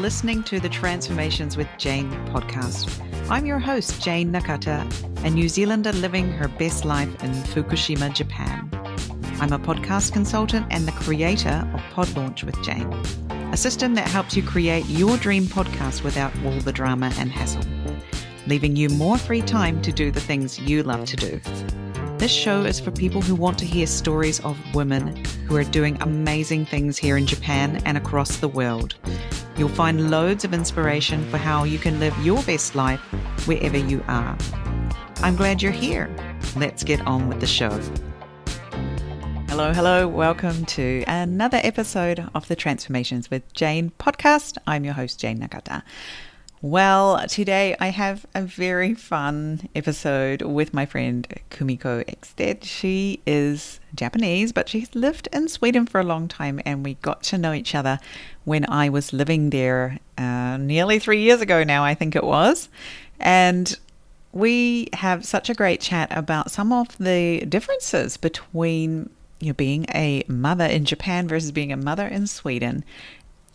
listening to the Transformations with Jayne podcast. I'm your host, Jayne Nakata, a New Zealander living her best life in Fukushima, Japan. I'm a podcast consultant and the creator of Pod Launch with Jayne, a system that helps you create your dream podcast without all the drama and hassle, leaving you more free time to do the things you love to do. This show is for people who want to hear stories of women who are doing amazing things here in Japan and across the world. You'll find loads of inspiration for how you can live your best life wherever you are. I'm glad you're here. Let's get on with the show. Hello. Welcome to another episode of the Transformations with Jayne podcast. I'm your host, Jayne Nakata. Well, today I have a very fun episode with my friend Kumiko Ekstedt. She is Japanese, but she's lived in Sweden for a long time, and we got to know each other when I was living there nearly 3 years ago now, I think it was. And we have such a great chat about some of the differences between being a mother in Japan versus being a mother in Sweden.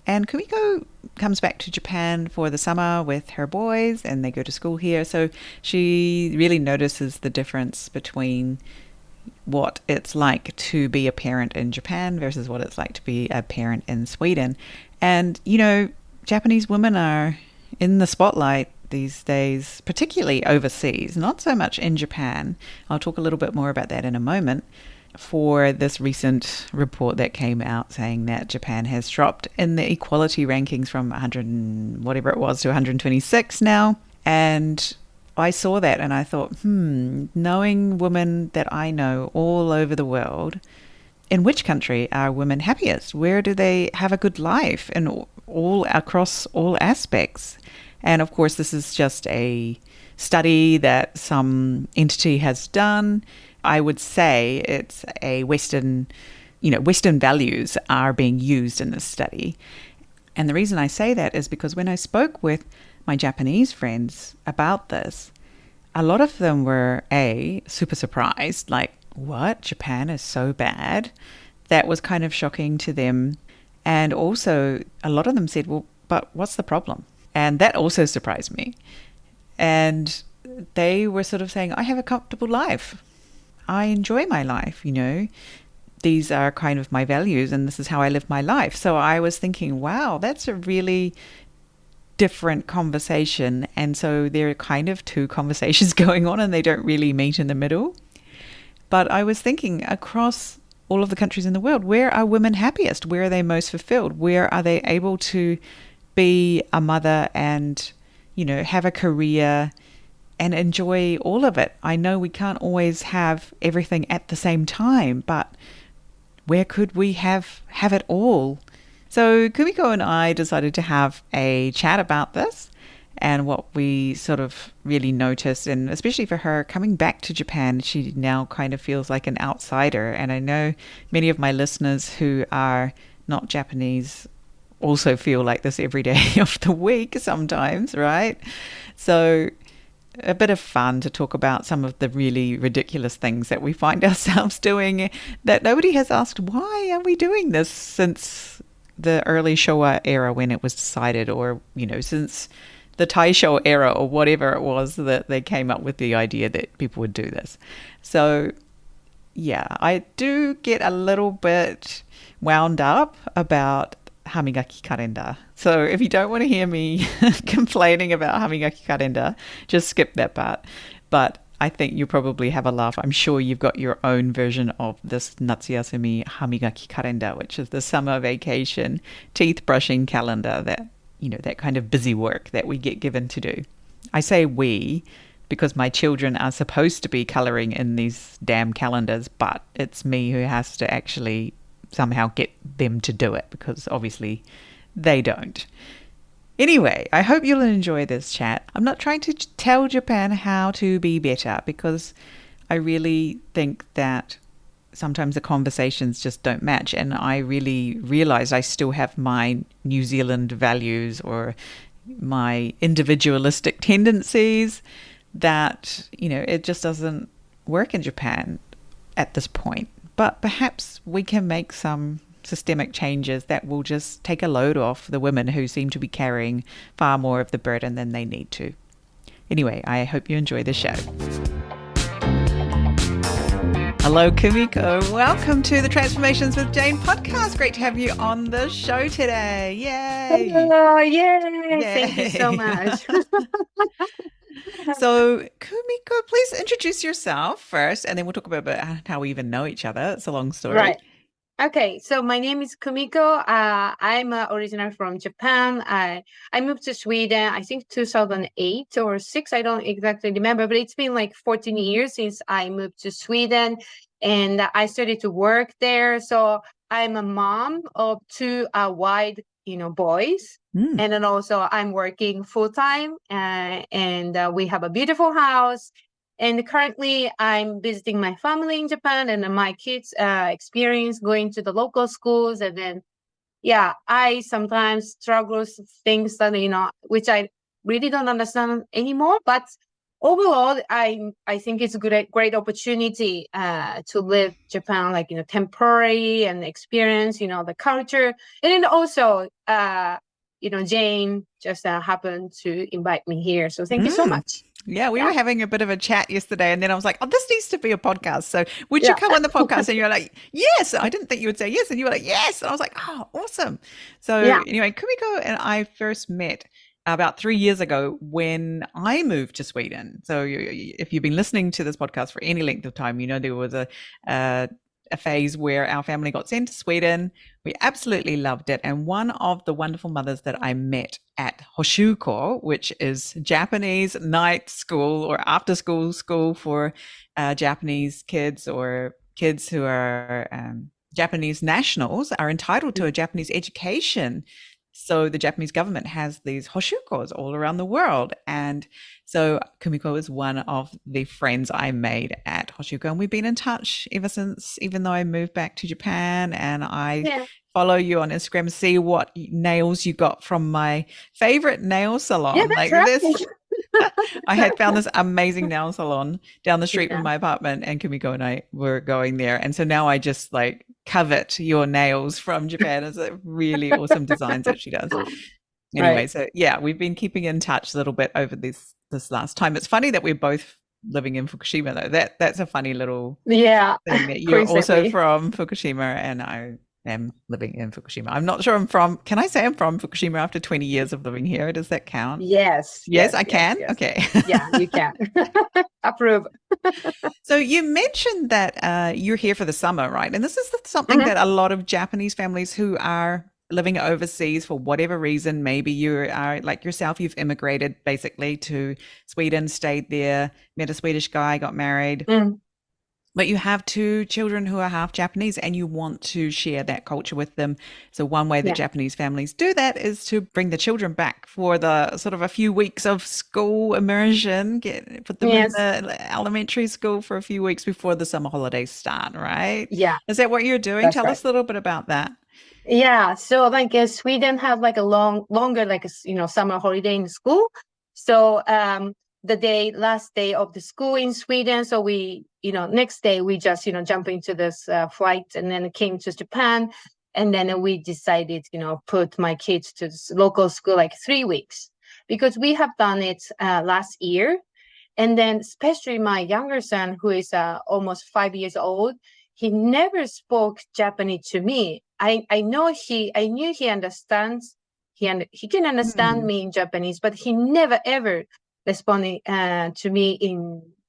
And Kumiko comes back to Japan for the summer with her boys, and they go to school here. So she really notices the difference between what it's like to be a parent in Japan versus what it's like to be a parent in Sweden. And, Japanese women are in the spotlight these days, particularly overseas, not so much in Japan. I'll talk a little bit more about that in a moment. For this recent report that came out saying that Japan has dropped in the equality rankings from 100 and whatever it was to 126 now. And I saw that and I thought, knowing women that I know all over the world, in which country are women happiest? Where do they have a good life? And all across all aspects. And of course, this is just a study that some entity has done. I would say it's a Western values are being used in this study. And the reason I say that is because when I spoke with my Japanese friends about this, a lot of them were super surprised, like, what? Japan is so bad? That was kind of shocking to them. And also a lot of them said, well, but what's the problem? And that also surprised me. And they were sort of saying, I have a comfortable life. I enjoy my life, These are kind of my values and this is how I live my life. So I was thinking, wow, that's a really different conversation. And so there are kind of two conversations going on and they don't really meet in the middle. But I was thinking across all of the countries in the world, where are women happiest? Where are they most fulfilled? Where are they able to be a mother and, have a career and enjoy all of it? I know we can't always have everything at the same time, but where could we have it all? So Kumiko and I decided to have a chat about this and what we sort of really noticed, and especially for her coming back to Japan, she now kind of feels like an outsider. And I know many of my listeners who are not Japanese also feel like this every day of the week sometimes, right? So a bit of fun to talk about some of the really ridiculous things that we find ourselves doing that nobody has asked, why are we doing this since the early Showa era when it was decided, or, since the Taisho era or whatever it was that they came up with the idea that people would do this. So yeah, I do get a little bit wound up about hamigaki karenda. So if you don't want to hear me complaining about hamigaki karenda, just skip that part. But I think you'll probably have a laugh. I'm sure you've got your own version of this Natsuyasumi hamigaki karenda, which is the summer vacation teeth brushing calendar that, that kind of busy work that we get given to do. I say we because my children are supposed to be coloring in these damn calendars, but it's me who has to actually somehow get them to do it because obviously they don't. Anyway, I hope you'll enjoy this chat. I'm not trying to tell Japan how to be better because I really think that sometimes the conversations just don't match. And I really realize I still have my New Zealand values or my individualistic tendencies that, it just doesn't work in Japan at this point. But perhaps we can make some systemic changes that will just take a load off the women who seem to be carrying far more of the burden than they need to. Anyway, I hope you enjoy the show. Hello, Kumiko. Welcome to the Transformations with Jayne podcast. Great to have you on the show today. Yay. Hello, yay. Thank you so much. So, Kumiko, please introduce yourself first, and then we'll talk about how we even know each other. It's a long story. Right. Okay, so my name is Kumiko. I'm originally from Japan. I moved to Sweden, I think 2008 or 6. I don't exactly remember, but it's been like 14 years since I moved to Sweden, and I started to work there. So I'm a mom of 2 wide, boys. And then also I'm working full time, and we have a beautiful house. And currently, I'm visiting my family in Japan, and my kids experience going to the local schools. And then, I sometimes struggle with things that, which I really don't understand anymore. But overall, I think it's a great opportunity to live Japan, like, temporary and experience, the culture. And then also, Jayne just happened to invite me here. So thank you so much. Yeah, we were having a bit of a chat yesterday, and then I was like, oh, this needs to be a podcast. So would you come on the podcast? And you're like, yes. I didn't think you would say yes. And you were like, yes. And I was like, oh, awesome. So anyway, Kumiko and I first met about 3 years ago when I moved to Sweden. So if you've been listening to this podcast for any length of time, there was a phase where our family got sent to Sweden. We absolutely loved it. And one of the wonderful mothers that I met at Hoshuko, which is Japanese night school or after school for Japanese kids or kids who are Japanese nationals, are entitled to a Japanese education. So the Japanese government has these hoshukos all around the world. And so Kumiko is one of the friends I made at Hoshuko. And we've been in touch ever since, even though I moved back to Japan. And I follow you on Instagram, see what nails you got from my favorite nail salon. Yeah, that's right. I had found this amazing nail salon down the street from my apartment, and Kumiko and I were going there. And so now I just covet your nails from Japan. It's a really awesome designs that she does. Anyway, so we've been keeping in touch a little bit over this last time. It's funny that we're both living in Fukushima, though. That's a funny little thing that you're also from Fukushima, and I am living in Fukushima. I'm not sure can I say I'm from Fukushima after 20 years of living here? Does that count? Yes, I can? Yes. Okay. Yeah, you can. Approve. So you mentioned that you're here for the summer, right? And this is something that a lot of Japanese families who are living overseas for whatever reason, maybe you are like yourself, you've immigrated basically to Sweden, stayed there, met a Swedish guy, got married. But you have 2 children who are half Japanese and you want to share that culture with them. So one way that Japanese families do that is to bring the children back for the sort of a few weeks of school immersion, put them in the elementary school for a few weeks before the summer holidays start, right? Yeah. Is that what you're doing? That's Tell us a little bit about that. Yeah. So Sweden have a longer summer holiday in school. So the last day of the school in Sweden. So we, next day we just, jump into this flight and then came to Japan. And then we decided, put my kids to this local school 3 weeks because we have done it last year. And then especially my younger son, who is almost 5 years old, he never spoke Japanese to me. I knew he understands. He can understand me in Japanese, but he never ever responded to me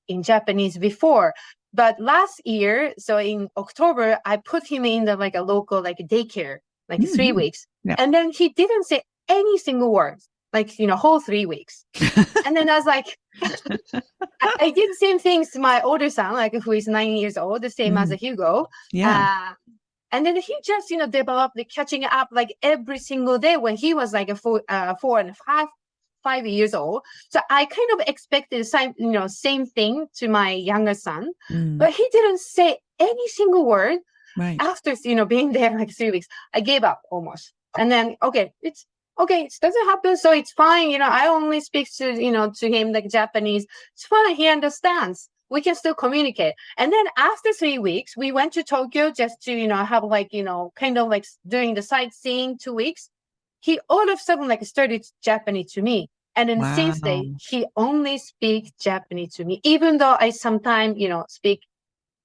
in Japanese before. But last year, so in October, I put him in a local daycare, 3 weeks, and then he didn't say any single word, whole 3 weeks. And then I was like, I did the same things to my older son, who is 9 years old, the same as Hugo. And then he just, developed the catching up every single day when he was 4.5 years old. So I kind of expected the same thing to my younger son, but he didn't say any single word. After, being there 3 weeks. I gave up almost. And then, it doesn't happen. So it's fine. I only speak to, to him Japanese. It's fine. He understands. we can still communicate. And then after 3 weeks, we went to Tokyo just to, have like, kind of like doing the sightseeing 2 weeks. He all of a sudden like started Japanese to me. And then since Wow. then, he only speaks Japanese to me, even though I sometimes, speak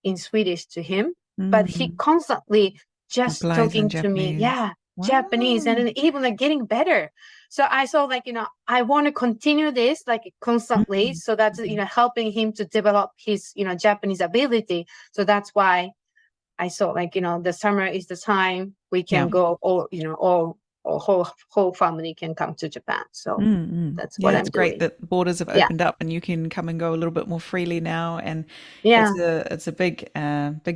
in Swedish to him, but he Mm. constantly just Applies in talking to me, Japanese. Japanese, and Wow. then even like getting better. So I saw like, I want to continue this like constantly. Mm. So that's, helping him to develop his, Japanese ability. So that's why I saw like, the summer is the time we Yeah. can go, or whole family can come to Japan. So Mm-mm. that's what Yeah, it's I'm great doing. that borders have Yeah. opened up and you can come and go a little bit more freely now. And Yeah. it's a big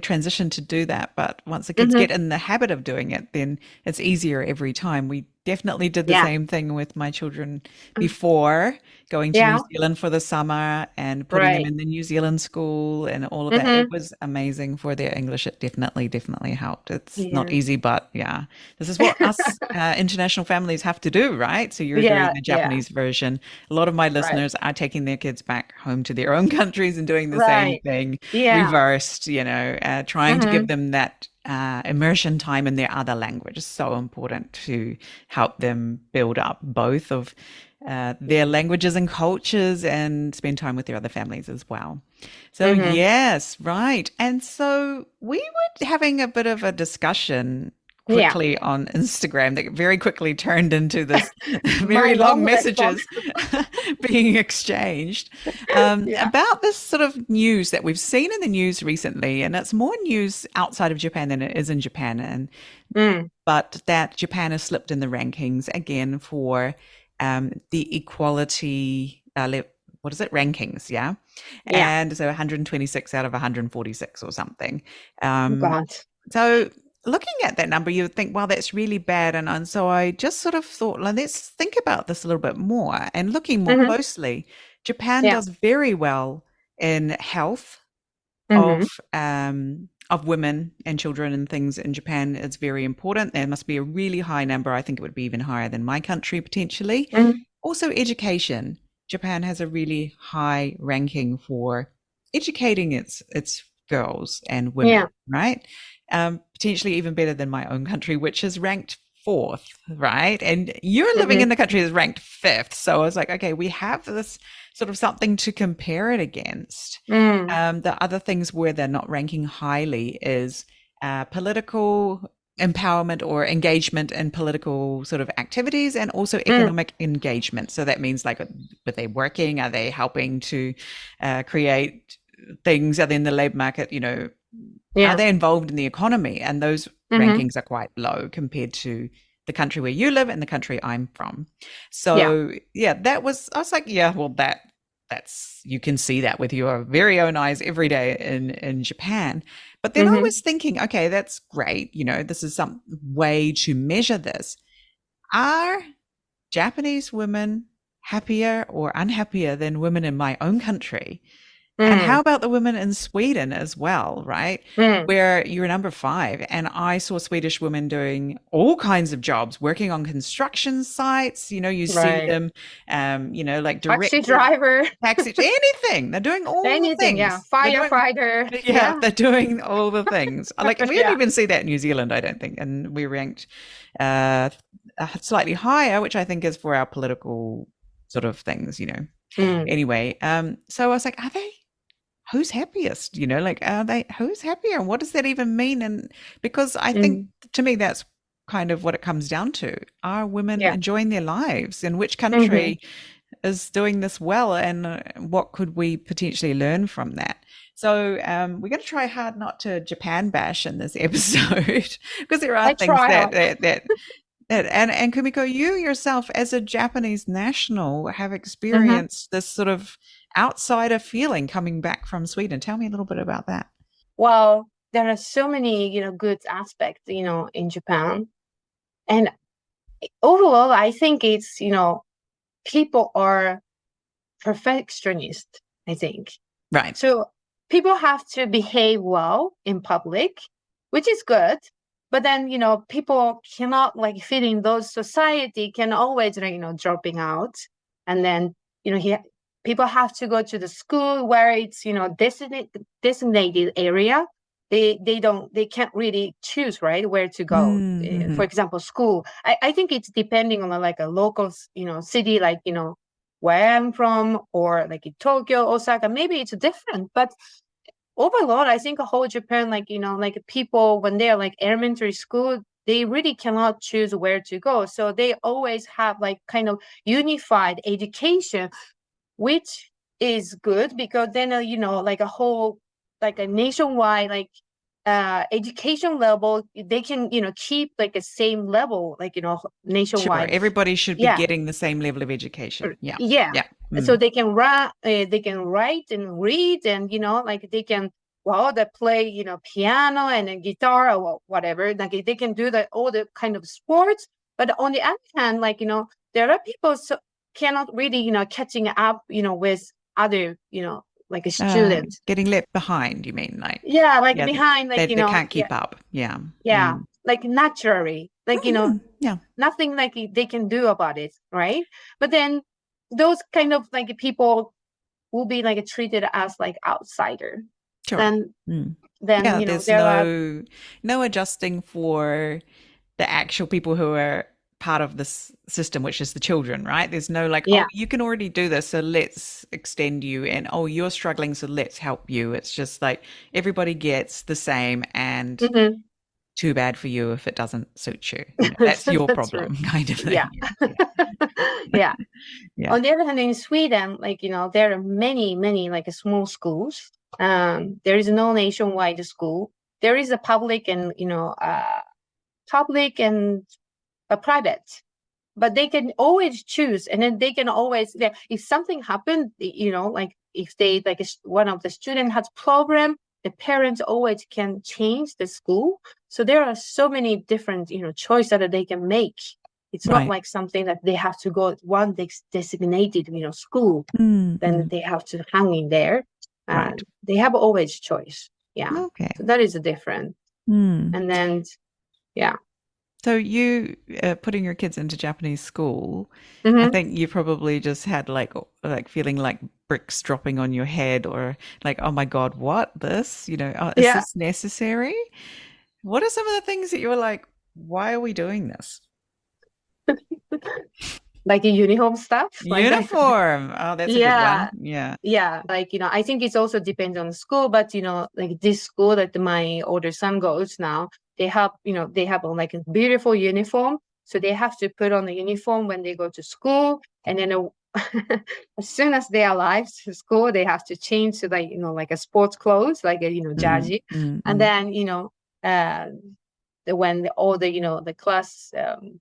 transition to do that. But once the kids Mm-hmm. get in the habit of doing it, then it's easier every time. We definitely did the Yeah. same thing with my children before going to New Yeah. Zealand for the summer and putting them Right. in the New Zealand school and all of that. It Mm-hmm. was amazing for their English. It definitely helped. It's not Yeah. easy, but yeah, this is what us international families have to do, right? So you're doing Yeah. the Yeah. Japanese version. A lot of my Right. listeners are taking their kids back home to their own countries and doing the same Right. thing, Yeah. reversed, trying to give Mm-hmm. them that immersion time in their other language is so important to help them build up both of their Yeah. languages and cultures and spend time with their other families as well. So, Mm-hmm. yes, right. And so we were having a bit of a discussion Yeah. quickly on Instagram that very quickly turned into this My very long long response. messages being exchanged Yeah. about this sort of news that we've seen in the news recently. And it's more news outside of Japan than it is in Japan. Mm. But that Japan has slipped in the rankings again for the equality, what is it, rankings, yeah? Yeah. And so 126 out of 146 or something. Oh Um, God. so looking at that number, you would think, well, that's really bad. And so I just sort of thought, well, let's think about this a little bit more. And looking more Mm-hmm. closely, Japan Yeah. does very well in health Mm-hmm. of women and children and things in Japan. It's very important. There must be a really high number. I think it would be even higher than my country potentially. Mm-hmm. Also, education. Japan has a really high ranking for educating its girls and women, Yeah. right? Potentially even better than my own country, which is ranked fourth, right? And you're living Mm-hmm. in the country that's ranked fifth. So I was like, okay, we have this sort of something to compare it against. Mm. The other things where they're not ranking highly is political empowerment or engagement in political sort of activities and also Mm. economic engagement. So that means like, are they working? Are they helping to create things? Are they in the labor market? Are Yeah. they involved in the economy? And those Mm-hmm. rankings are quite low compared to the country where you live and the country I'm from. Yeah. So yeah, I was like, yeah, well, that's you can see that with your very own eyes every day in Japan. But then I Mm-hmm. was thinking, okay, that's great. This is some way to measure this. Are Japanese women happier or unhappier than women in my own country? And how Mm. about the women in Sweden as well, right? Mm. Where you're number 5. And I saw Swedish women doing all kinds of jobs, working on construction sites. You see Right. them, like Taxi directly driver. taxi, anything. They're doing all the Anything. Yeah. things. Firefighter. Yeah, Yeah. they're doing all the things. Like we don't Yeah. even see that in New Zealand, I don't think. And we ranked uh, slightly higher, which I think is for our political sort of things. Mm. Anyway, so I was like, are they? Who's happiest? Like, are they? Who's happier? And what does that even mean? And because I think Mm. to me that's kind of what it comes down to. Are women Yeah. enjoying their lives? In which Mm-hmm. country is doing this well? And what could we potentially learn from that? So we're going to try hard not to Japan bash in this episode because there are I things try that out. that that and Kumiko, you yourself as a Japanese national have Mm-hmm. experienced this sort of outsider feeling coming back from Sweden. Tell me a little bit about that. Well, there are so many, good aspects, in Japan. And overall, I think it's, people are perfectionist, I think. Right. So people have to behave well in public, which is good. But then, people cannot like fit in those society, can always, dropping out. And then, he people have to go to the school where it's, designated area. They can't really choose, right, where to go. For example, school. I think it's depending on like a local, city, like, where I'm from, or like in Tokyo, Osaka, maybe it's different. But overall, I think a whole Japan, like, like people when they're like elementary school, they really cannot choose where to go. So they always have like kind of unified education, which is good because then, like a whole, like a nationwide, like education level, they can, keep like a same level, like, Sure. nationwide. Everybody should be getting the same level of education. Yeah. Yeah. Yeah. So they can they can write and read, and, like they can, they play, piano and a guitar or whatever. Like they can do all the kind of sports. But on the other hand, like, there are people cannot really, catching up, with other, like a student. Getting left behind, you mean? Like, yeah, like behind, like, they can't keep up. Yeah. Yeah, like naturally, like, Yeah. nothing like they can do about it, right? But then those kind of like people will be like treated as like outsider. Sure. Then Yeah, there there's are no adjusting for the actual people who are part of this system, which is the children, right? There's no like, oh, you can already do this, so let's extend you, and oh, you're struggling, so let's help you. It's just like everybody gets the same, and too bad for you if it doesn't suit you. That's your problem, kind of thing. Yeah. Yeah. Yeah. On the other hand, in Sweden, like, there are many like small schools. There is no nationwide school. There is a public and, public and a private, but they can always choose, and then they can always, if something happened, like if they, like one of the student has problem, the parents always can change the school. So there are so many different, choices that they can make. It's not like something that they have to go one designated, school, then they have to hang in there. They have always choice. Yeah. Okay. So that is different. And then, yeah. So you putting your kids into Japanese school, I think you probably just had like feeling like bricks dropping on your head, or like, oh my God, what this? Is this necessary? What are some of the things that you were like, why are we doing this? Like a uniform stuff? Uniform. Oh, that's a good one. Yeah. Yeah. Like, I think it also depends on the school, but, like this school that my older son goes now, they have, like a beautiful uniform. So they have to put on the uniform when they go to school. And then as soon as they arrive to school, they have to change to like, like a sports clothes, like a, jersey. And then, when all the, the class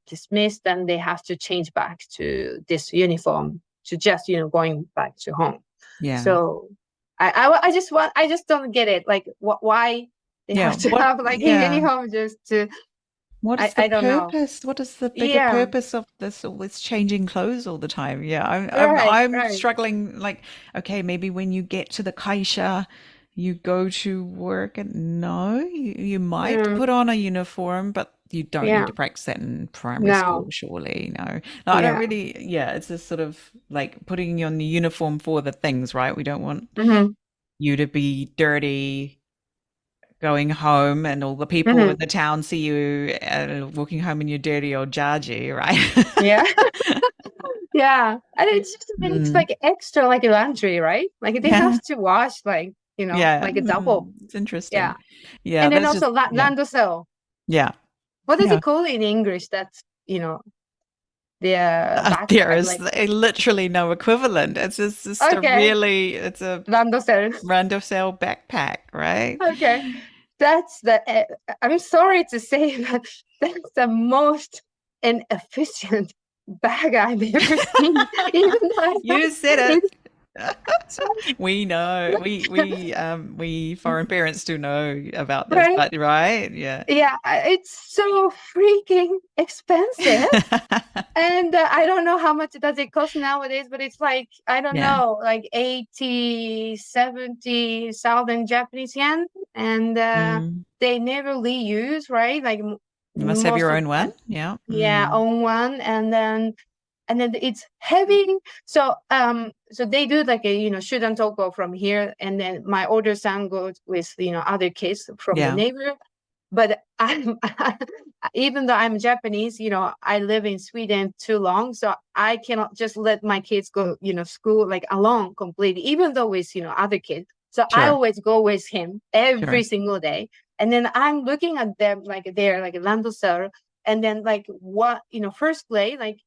dismissed, then they have to change back to this uniform to just, going back to home. Yeah. So I just don't get it. Like why they have to have like a uniform just to. What is the purpose? What is the bigger purpose of this? Always changing clothes all the time. Yeah, I'm struggling. Like, okay, maybe when you get to the kaisha, you go to work, and no, you might put on a uniform, but you don't need to practice that in primary school, surely. No, I don't really. Yeah, it's this sort of like putting on the uniform for the things, right? We don't want you to be dirty going home, and all the people in the town see you walking home in your dirty old jargy, right? Yeah. Yeah. And it's just, it's like extra, like laundry, right? Like they have to wash, like, like a double. It's interesting. Yeah. Yeah. And then also landosel. Yeah. What is it called in English? That's, there is literally no equivalent. It's just it's a landosel backpack, right? Okay. That's I'm sorry to say that that's the most inefficient bag I've ever seen. You said it. We know. We foreign parents do know about this, but right? Yeah. Yeah, it's so freaking expensive. And I don't know how much does it cost nowadays, but it's like, I don't know, like 80,000-70,000 Japanese yen. And they never reuse, right? Like you must have your own one. Yeah. Yeah, own one. And then it's heavy. So so they do like a, shoot and go from here, and then my older son goes with, other kids from the Yeah. neighbor. But I'm even though I'm Japanese, I live in Sweden too long, so I cannot just let my kids go, school like alone completely, even though with, other kids. So I Sure. always go with him every Sure. single day. And then I'm looking at them like they're like a landosser. And then like what, first play, like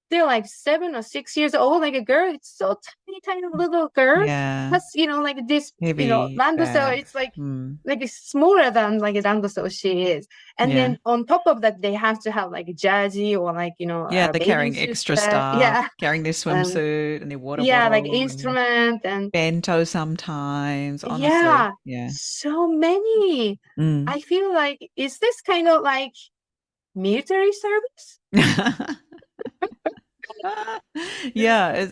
they're like 7 or 6 years old, like a girl. It's so tiny, tiny little girl. Yeah. Plus, like this, Heavy landosser, bag. it's like Mm. it's smaller than like a landosser she is. And Yeah. then on top of that, they have to have like a jersey or like, Yeah, a they're bathing carrying suit. extra stuff, Yeah. carrying their Um, swimsuit and their water yeah, like bottle and their instrument and bento sometimes, honestly. yeah, Yeah. so many. Mm. I feel like, is this kind of like military service? Yeah,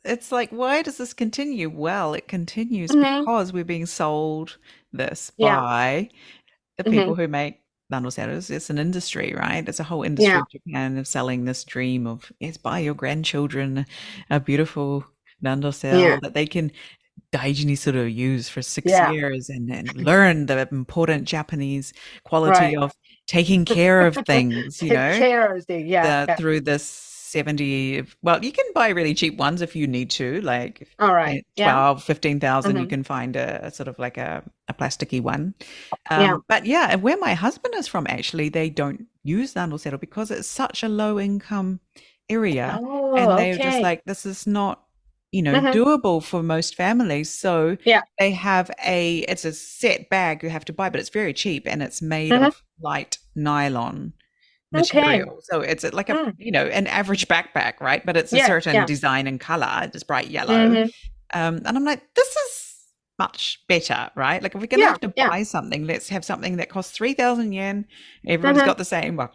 it's like, why does this continue? Well, it continues Hmm. because we're being sold this Yeah. by the Hmm. people who make landoseros. It's an industry, right? It's a whole industry Yeah. in Japan of selling this dream of, yes, buy your grandchildren a beautiful Yeah. landosero that they can daijini sort of use for six Yeah. years and learn the important Japanese quality Right. of taking care of things, Take care of the, yeah. Yeah. through this 70, well, you can buy really cheap ones if you need to, like All right. Yeah. 12, 15,000, you Hmm. can find a sort of like a plasticky one. Yeah. But yeah, where my husband is from, actually, they don't use landau because it's such a low income area. And Oh, they're just okay. like, this is not, Hmm. doable for most families. So Yeah. they have it's a set bag you have to buy, but it's very cheap and it's made Hmm. of light nylon Okay. material. So it's like Mm. an average backpack, right? But it's a Yeah. certain Yeah. design and color, it's bright yellow. Hmm. And I'm like, this is much better, right? Like if we're going to Yeah. have to Yeah. buy something, let's have something that costs 3,000 yen. Everybody's Hmm. got the same, well,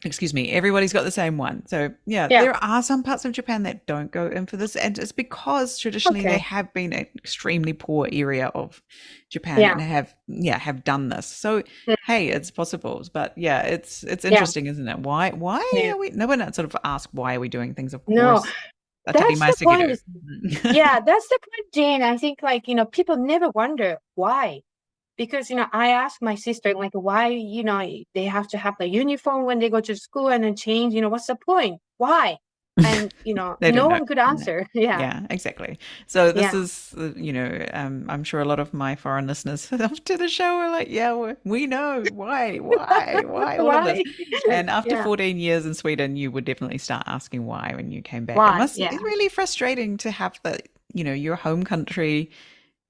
excuse me, everybody's got the same one. So yeah, Yeah. there are some parts of Japan that don't go in for this. And it's because traditionally they Okay. have been an extremely poor area of Japan Yeah. and have done this. So Mm. hey, it's possible. But yeah, it's Yeah. interesting, isn't it? Why Yeah. are we, no one sort of asked why are we doing things? Of No, course, that's the point. atarimae Yeah, that's the point, Jane. I think like, people never wonder why. Because, I asked my sister, like, why, they have to have the uniform when they go to school and then change, what's the point? Why? And, They don't no know. one could No. answer. Yeah. Yeah, exactly. So this Yeah. is, I'm sure a lot of my foreign listeners to the show are like, yeah, we know why all of this. Why? And after Yeah. 14 years in Sweden, you would definitely start asking why when you came back. Why? It's Yeah. really frustrating to have your home country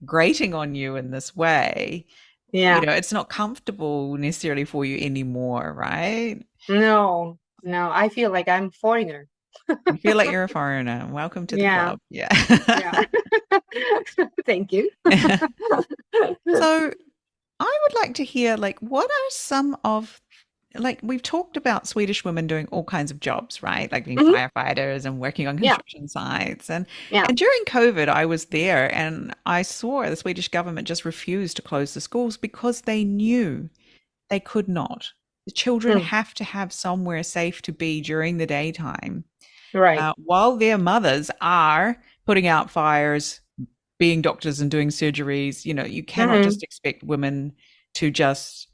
grating on you in this way. Yeah. It's not comfortable necessarily for you anymore, right? No, no, I feel like I'm foreigner. You feel like you're a foreigner. Welcome to the Yeah. club. Yeah. Yeah. Thank you. So I would like to hear, like, what are some of, like, we've talked about Swedish women doing all kinds of jobs, right? Like being Mhm. firefighters and working on Yeah. construction sites. And Yeah. during COVID, I was there and I saw the Swedish government just refused to close the schools because they knew they could not. The children Mm. have to have somewhere safe to be during the daytime, Right. while their mothers are putting out fires, being doctors and doing surgeries. You cannot Hmm. just expect women to just,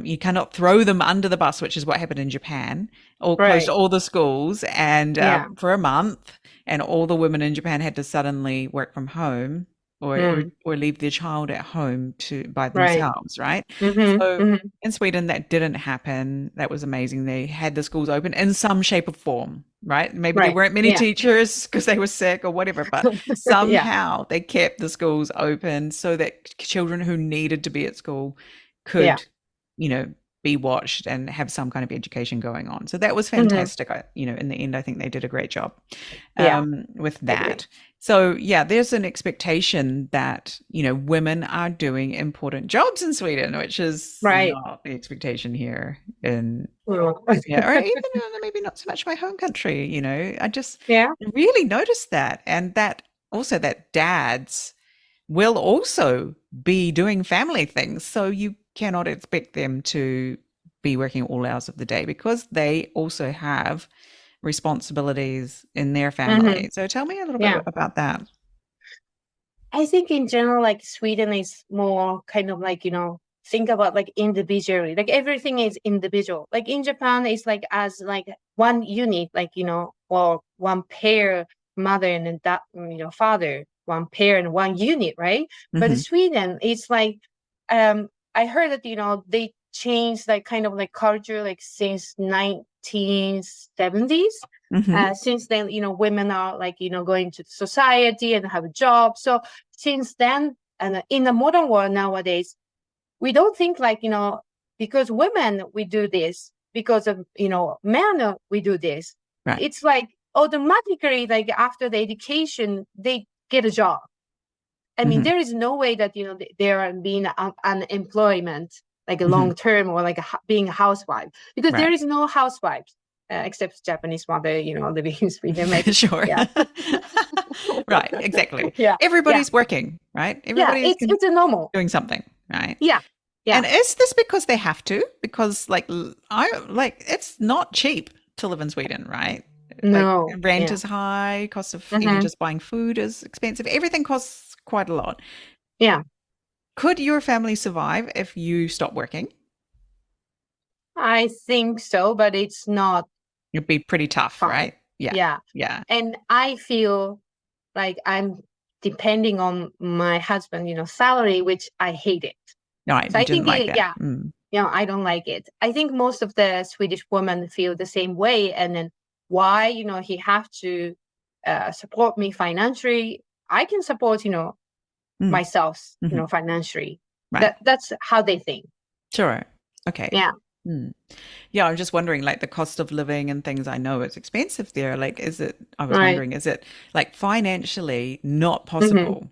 you cannot throw them under the bus, which is what happened in Japan, or closed Right. all the schools and Yeah. for a month, and all the women in Japan had to suddenly work from home Mm. or leave their child at home to by Right. themselves, right? Hmm. So Hmm. in Sweden, that didn't happen. That was amazing. They had the schools open in some shape or form, right? Maybe there Right. weren't many Yeah. teachers because they were sick or whatever, but Yeah. somehow they kept the schools open so that children who needed to be at school Yeah. could, be watched and have some kind of education going on. So that was Hmm. fantastic. In the end, I think they did a great job Yeah. with I agree. that. So yeah, there's an expectation that, women are doing important jobs in Sweden, which is Right. not the expectation here in, Mm. yeah, or even maybe not so much my home country. I just Yeah. really noticed that. And that also that dads will also be doing family things. So you cannot expect them to be working all hours of the day because they also have responsibilities in their family. So tell me a little bit about that. I think in general, like Sweden is more kind of like, think about like individually, like everything is individual. Like in Japan, it's like as like one unit, like, or one pair, mother and that, father, one pair and one unit, right? But in Sweden, it's like, I heard that, they changed like kind of like culture, like since 1970s. Since then, women are like, going to society and have a job. So since then, and in the modern world nowadays, we don't think like, because women, we do this, because of, men, we do this. Right. It's like automatically, like after the education, they get a job. I mean, there is no way that, there are being unemployment, like a long term, or like being a housewife, because there is no housewives. Except Japanese mother, living in Sweden. Maybe. Sure. Yeah. Right. Exactly. Yeah. Everybody's working, right? Everybody's it's a normal doing something, right? Yeah. And is this because they have to? Because it's not cheap to live in Sweden, right? No. Like rent is high, cost of even just buying food is expensive. Everything costs quite a lot. Yeah. Could your family survive if you stop working? I think so, but it's not. It'd be pretty tough, fun. Right? Yeah. And I feel like I'm depending on my husband, salary, which I hate it. No, so I I think like that. I don't like it. I think most of the Swedish women feel the same way. And then why, he have to support me financially. I can support, myself, financially. Right. That's how they think. Sure. Okay. Yeah. Yeah, I'm just wondering, like the cost of living and things. I know it's expensive there. Like, I was wondering, is it like financially not possible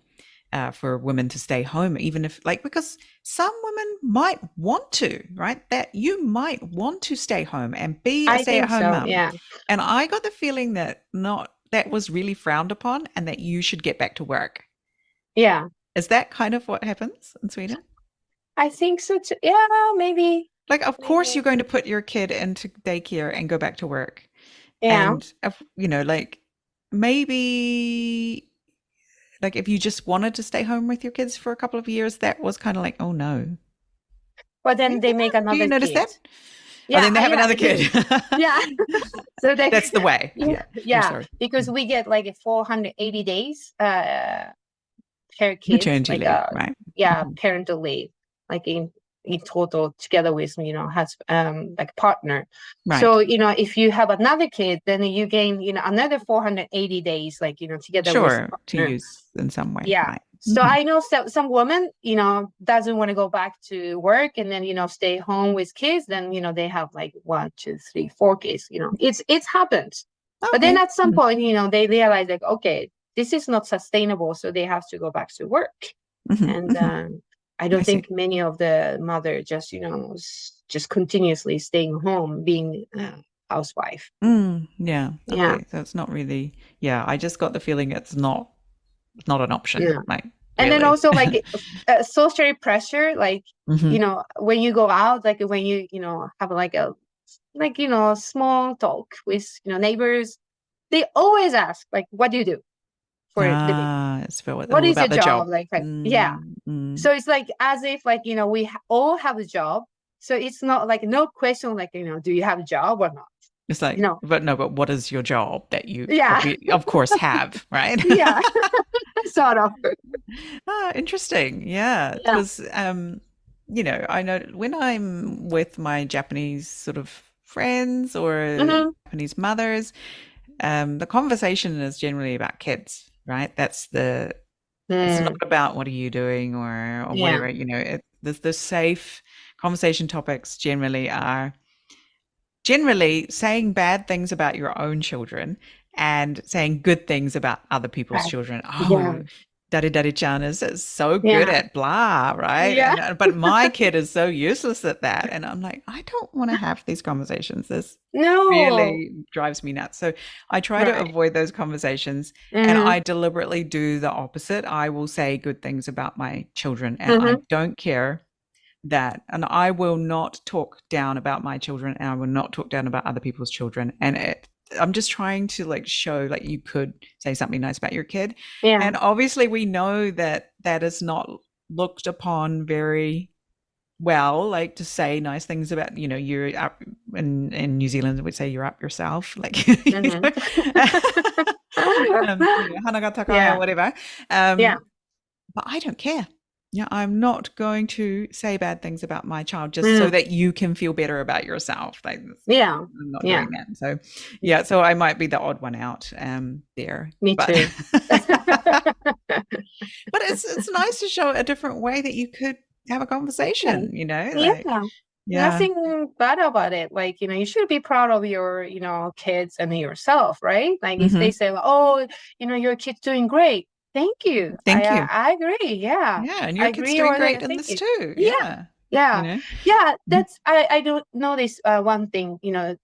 for women to stay home, even if because some women might want to, right? That you might want to stay home and be a stay-at-home mom. Yeah. And I got the feeling that that was really frowned upon and that you should get back to work. Yeah. Is that kind of what happens in Sweden? I think so too. Yeah, maybe. Like, of course, you're going to put your kid into daycare and go back to work. Yeah. And, like maybe like if you just wanted to stay home with your kids for a couple of years, that was kind of like, oh no. But then they make another kid. Do you notice that? Yeah. Oh, then they have another kid. Yeah. So that's the way. Yeah. Because we get like 480 days per kid. Maternity leave, right? Yeah, parental leave. Like in total together with like partner. Right. So if you have another kid, then you gain another 480 days, like together with to use in some way. Yeah. Right. So I know some women doesn't want to go back to work and then stay home with kids. Then they have like 1, 2, 3, 4 kids. It's happened. Okay. But then at some point they realize like, okay, this is not sustainable, so they have to go back to work. And I don't think many of the mother just continuously staying home, being a housewife. Yeah. Okay. So it's not really. Yeah. I just got the feeling it's not an option. Yeah. Like, really. And then also like social pressure, like when you go out, like when you have like a small talk with neighbors, they always ask like, what do you do for living? What is your job? Like yeah. So it's like as if like we all have a job. So it's not like no question like do you have a job or not? It's like but what is your job that you of course have, right? Yeah. Sort of. Interesting. Yeah. Because I know when I'm with my Japanese sort of friends or Japanese mothers, the conversation is generally about kids, right? That's it's not about what are you doing or whatever, the safe conversation topics generally are saying bad things about your own children and saying good things about other people's children. Oh, Daddy-chan is so good at blah, right? Yeah. But my kid is so useless at that. And I'm like, I don't want to have these conversations. This really drives me nuts. So I try to avoid those conversations and I deliberately do the opposite. I will say good things about my children and I don't care and I will not talk down about my children and I will not talk down about other people's children. And it I'm just trying to like show like you could say something nice about your kid. Yeah. And obviously we know that that is not looked upon very well, like to say nice things about, you're up in New Zealand, we say you're up yourself, like, Mhm. hanagatakai or Yeah. whatever. Yeah. But I don't care. Yeah, I'm not going to say bad things about my child just so Mm. that you can feel better about yourself. Like, Yeah. I'm not Yeah. doing that. So, yeah, so I might be the odd one out there. Me But too. but it's nice to show a different way that you could have a Yeah. conversation, like, Yeah. yeah. Nothing bad about it. Like, you should be proud of your, kids and yourself, right? Like if they Hmm. say, oh, your kid's doing great. Thank you. I Thank you. I agree. Yeah. Yeah, and I your kid's agree doing or great in thank this you. too. Yeah. Yeah. You Yeah. know? Yeah. Mhm. I do notice one thing,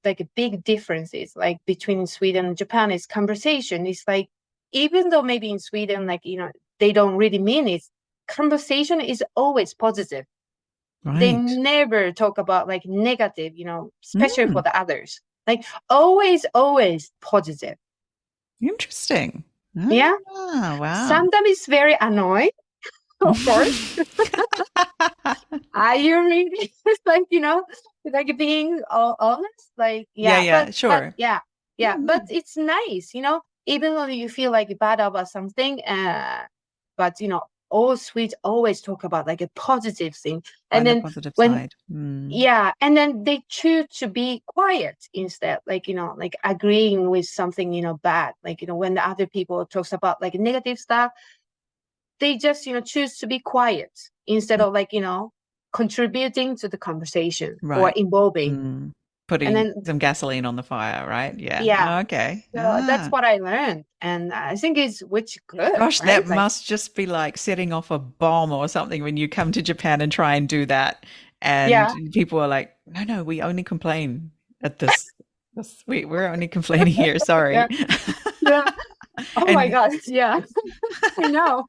like a big differences like between Sweden and Japan is conversation. It's like even though maybe in Sweden, like, they don't really mean it, conversation is always positive. They Right. never talk about like negative, especially for Mm, the others. Like always, always positive. interesting. Yeah. Ah, wow. Sometimes it's very annoying, of course. I really it's like, like being honest. Like, Yeah, yeah, yeah, but sure. yeah, yeah. But Mm, it's nice, even though you feel like bad about something, but all Swedes always talk about like a positive thing. And find the then positive when side. Mm, yeah, and then they choose to be quiet instead, like like agreeing with something bad, like when the other people talks about like negative stuff, they just choose to be quiet instead mm, of like contributing to the conversation or right. involving. Mm. And Putting then some gasoline on the fire, right? Yeah. yeah, Oh, okay. so that's Ah. what I learned, and I think it's which good, Gosh, that right? Like, must just be like setting off a bomb or something when you come to Japan and try and do that. And yeah, people are like, no, no, we only complain at this we're only complaining here. Sorry. yeah, yeah. Oh my And god, yeah. I know.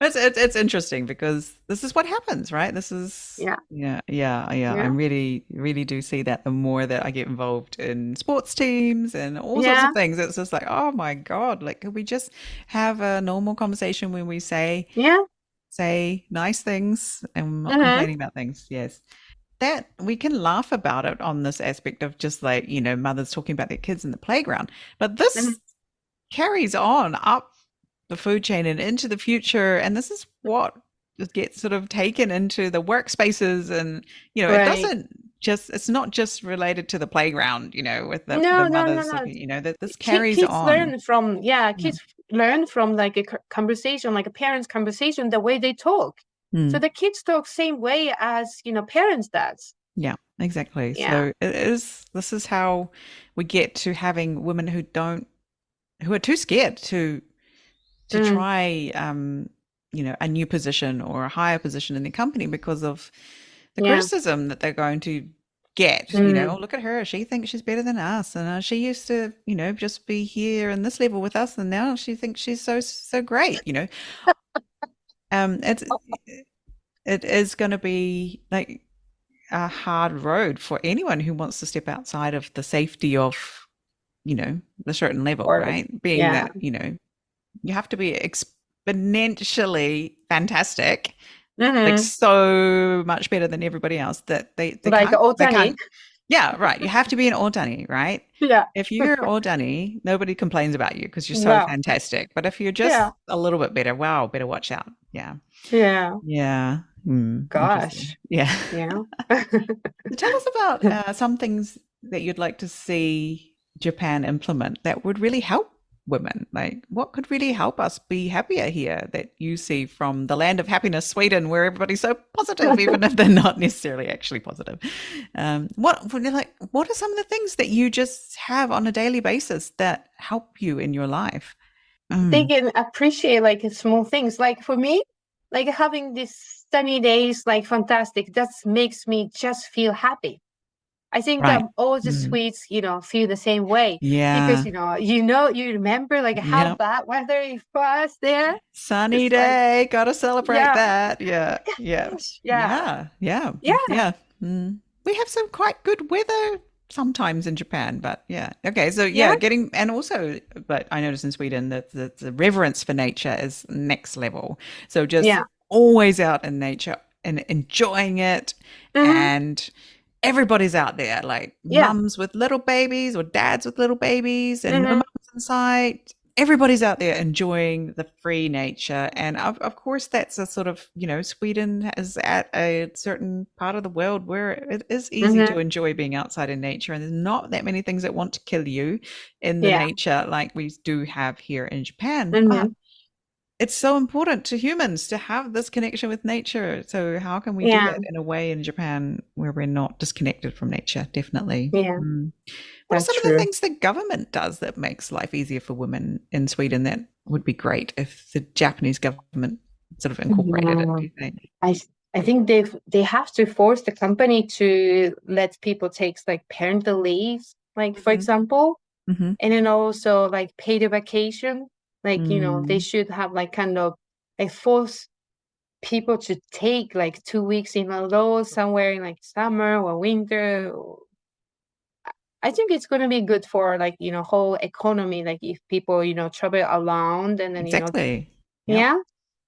it's interesting because this is what happens, right? This is Yeah, yeah. I yeah, really do see that the more that I get involved in sports teams and all sorts of yeah, things, it's just like, oh my God, like could we just have a normal conversation when we yeah. say nice things and not Mm-hmm. complaining about things? Yes. That we can laugh about it on this aspect of just like, mothers talking about their kids in the playground. But Mm-hmm. this carries on up the food chain and into the future. And this is what gets sort of taken into the workspaces. And, it Right. doesn't just, it's not just related to the playground, with the No, no, no, mothers no. looking, that this carries Kids on. learn from Yeah. kids learn from like a conversation, like a parent's conversation, the way they talk. So Mm. the kids talk same way as parents does. Yeah, exactly. Yeah. So this is how we get to having women who are too scared to Mm, try a new position or a higher position in the company because of the yeah. criticism that they're going to get. Mm. Oh, look at her, she thinks she's better than us, and she used to just be here in this level with us, and now she thinks she's so great. It's it is going to be like a hard road for anyone who wants to step outside of the safety of the certain level, Or right? Being yeah. that you have to be exponentially fantastic, like Mm-hmm. so much better than everybody else that they Like they Otani. can't. Yeah, right. You have to be an Ordani, right? Yeah. If you're Ordani, nobody complains about you because you're so No. fantastic. But if you're Yeah. just a little bit better, wow, better watch out. Yeah, Yeah. yeah. Interesting. Gosh. Yeah. Yeah. So tell us about some things that you'd like to see Japan implement that would really help women. Like, what could really help us be happier here that you see from the land of happiness, Sweden, where everybody's so positive, even if they're not necessarily actually positive? What are some of the things that you just have on a daily basis that help you in your life? They Mm, can appreciate like small things. Like for me, like having these sunny days, like fantastic. That makes me just feel happy. I think that right. all the Mm, Swedes, feel the same way because yeah. you remember like how Yep. bad weather it was there. Sunny It's like, day, gotta celebrate yeah, that. Yeah, yeah, gosh, yeah, yeah, yeah, yeah, yeah. We have some quite good weather sometimes in Japan, but yeah. Okay, so Yeah. yeah, and also, but I noticed in Sweden that the reverence for nature is next level. So just Yeah. always out in nature and enjoying it, Hmm. and everybody's out there, like Yeah. mums with little babies or dads with little babies, and no Hmm. mums in sight. Everybody's out there enjoying the free nature. And of course, that's a sort of, Sweden is at a certain part of the world where it is easy Hmm. to enjoy being outside in nature. And there's not that many things that want to kill you in the Yeah. nature like we do have here in Japan. But Hmm. it's so important to humans to have this connection with nature. So how can we do Yeah. that in a way in Japan where we're not disconnected from nature? Definitely. Yeah. Mm. What are That's some of the true. things the government does that makes life easier for women in Sweden that would be great if the Japanese government sort of incorporated it, Yeah. do you think? I I think they have to force the company to let people take like parental leaves, like for Mhm. example, Mhm. and then also like paid vacation. Like, they Mm. should have like kind of like force people to take like 2 weeks in a row somewhere in like summer or winter. I think it's going to be good for like, whole economy. Like if people, travel around and then, Exactly. Yep. yeah.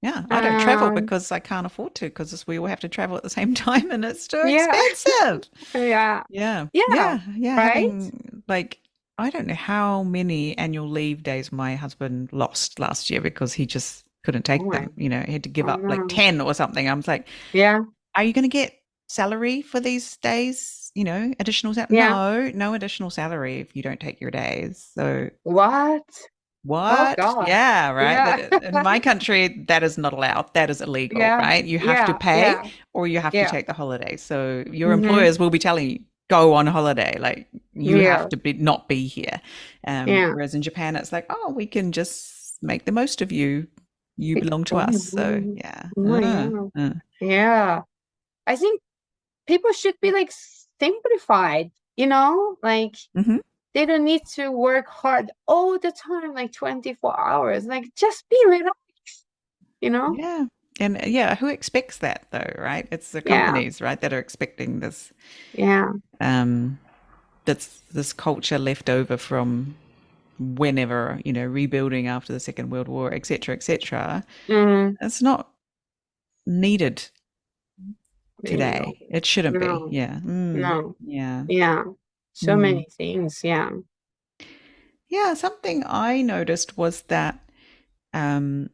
Yeah, I don't travel Um, because I can't afford to because we all have to travel at the same time and it's too yeah. expensive. Yeah. Yeah. Yeah. Yeah. Yeah. Right? Having like, I don't know how many annual leave days my husband lost last year because he just couldn't Oh take my, them. He had to give oh up like no. 10 or something. I was like, Yeah. are you going to get salary for these days? Additional Yeah. No, no additional salary if you don't take your days. So What? Oh what? God. Yeah, right. Yeah. That in my country, that is not allowed. That is illegal, Yeah. right? You have to Yeah. pay Yeah. or you have to Yeah. take the holiday. So your Mm-hmm. employers will be telling you, go on holiday. Like you have Yeah. to not be here. Yeah. Whereas in Japan, it's like, oh, we can just make the most of you. You belong to Oh us. So my, yeah. oh my God. Yeah. I think people should be like simplified, like Hmm. they don't need to work hard all the time, like 24 hours. Like just be relaxed, you know? Yeah. And yeah, who expects that though, right? It's the Yeah. companies, right, that are expecting this Yeah. um this culture left over from whenever, rebuilding after the Second World War, etc., etc. Mm, It's not needed no, today. It shouldn't be. no, Yeah. Mm, no. yeah. Yeah. So Mm. many things. Yeah. Yeah. Something I noticed was that even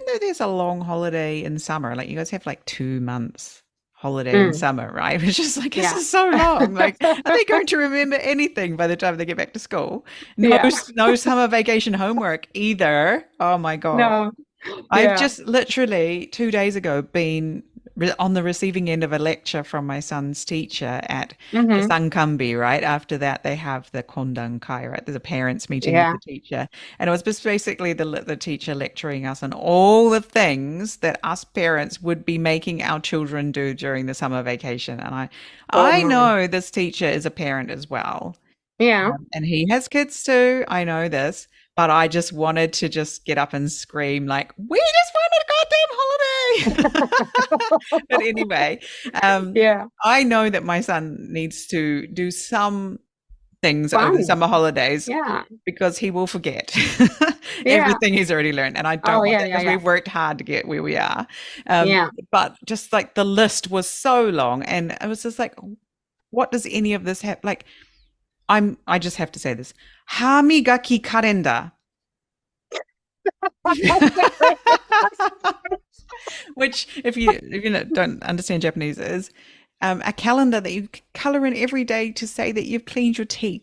though there's a long holiday in summer, like you guys have like 2 months holiday in Mm, summer, right? Which is like, this yeah. is so long. Like, are they going to remember anything by the time they get back to school? No, Yeah. no summer vacation homework either. Oh my God. No. I've Yeah. just literally 2 days ago been on the receiving end of a lecture from my son's teacher at the Mm-hmm. Sankambi, right? After that, they have the Kondang Kai, right? There's a parents meeting with Yeah. the teacher. And it was just basically the teacher lecturing us on all the things that us parents would be making our children do during the summer vacation. And Oh I my. know this teacher is a parent as well. Yeah. And he has kids too. I know this, but I just wanted to just get up and scream like, "We just want a goddamn holiday!" But anyway, um, Yeah. I know that my son needs to do some things over the Fun. summer holidays Yeah. because he will forget Yeah. everything he's already learned, and I Oh don't want yeah. that Yeah. because Yeah. we've worked hard to get where we are. Yeah. But just like the list was so long, and I was just like, "What does any of this have?" Like I just have to say this. Hamigaki calendar. Which if you don't understand Japanese is a calendar that you color in every day to say that you've cleaned your teeth.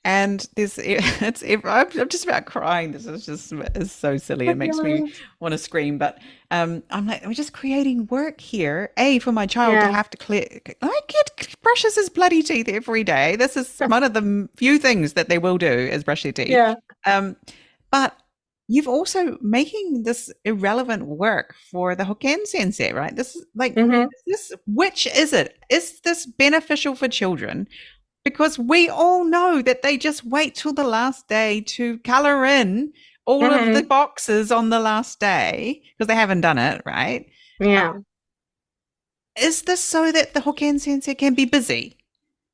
And I'm just about crying. This is just is so silly. It makes me want to scream. But I'm like, we're just creating work here. For my child to Yeah. have to clear. I get brushes his bloody teeth every day. This is one of the few things that they will do is brush their teeth. Yeah. Um, but you've also making this irrelevant work for the Hokkien sensei, right? This is like Mm-hmm. which is it? Is this beneficial for children? Because we all know that they just wait till the last day to color in all of the Mm-hmm. boxes on the last day because they haven't done it, right? Yeah. Is this so that the Hokkien sensei can be busy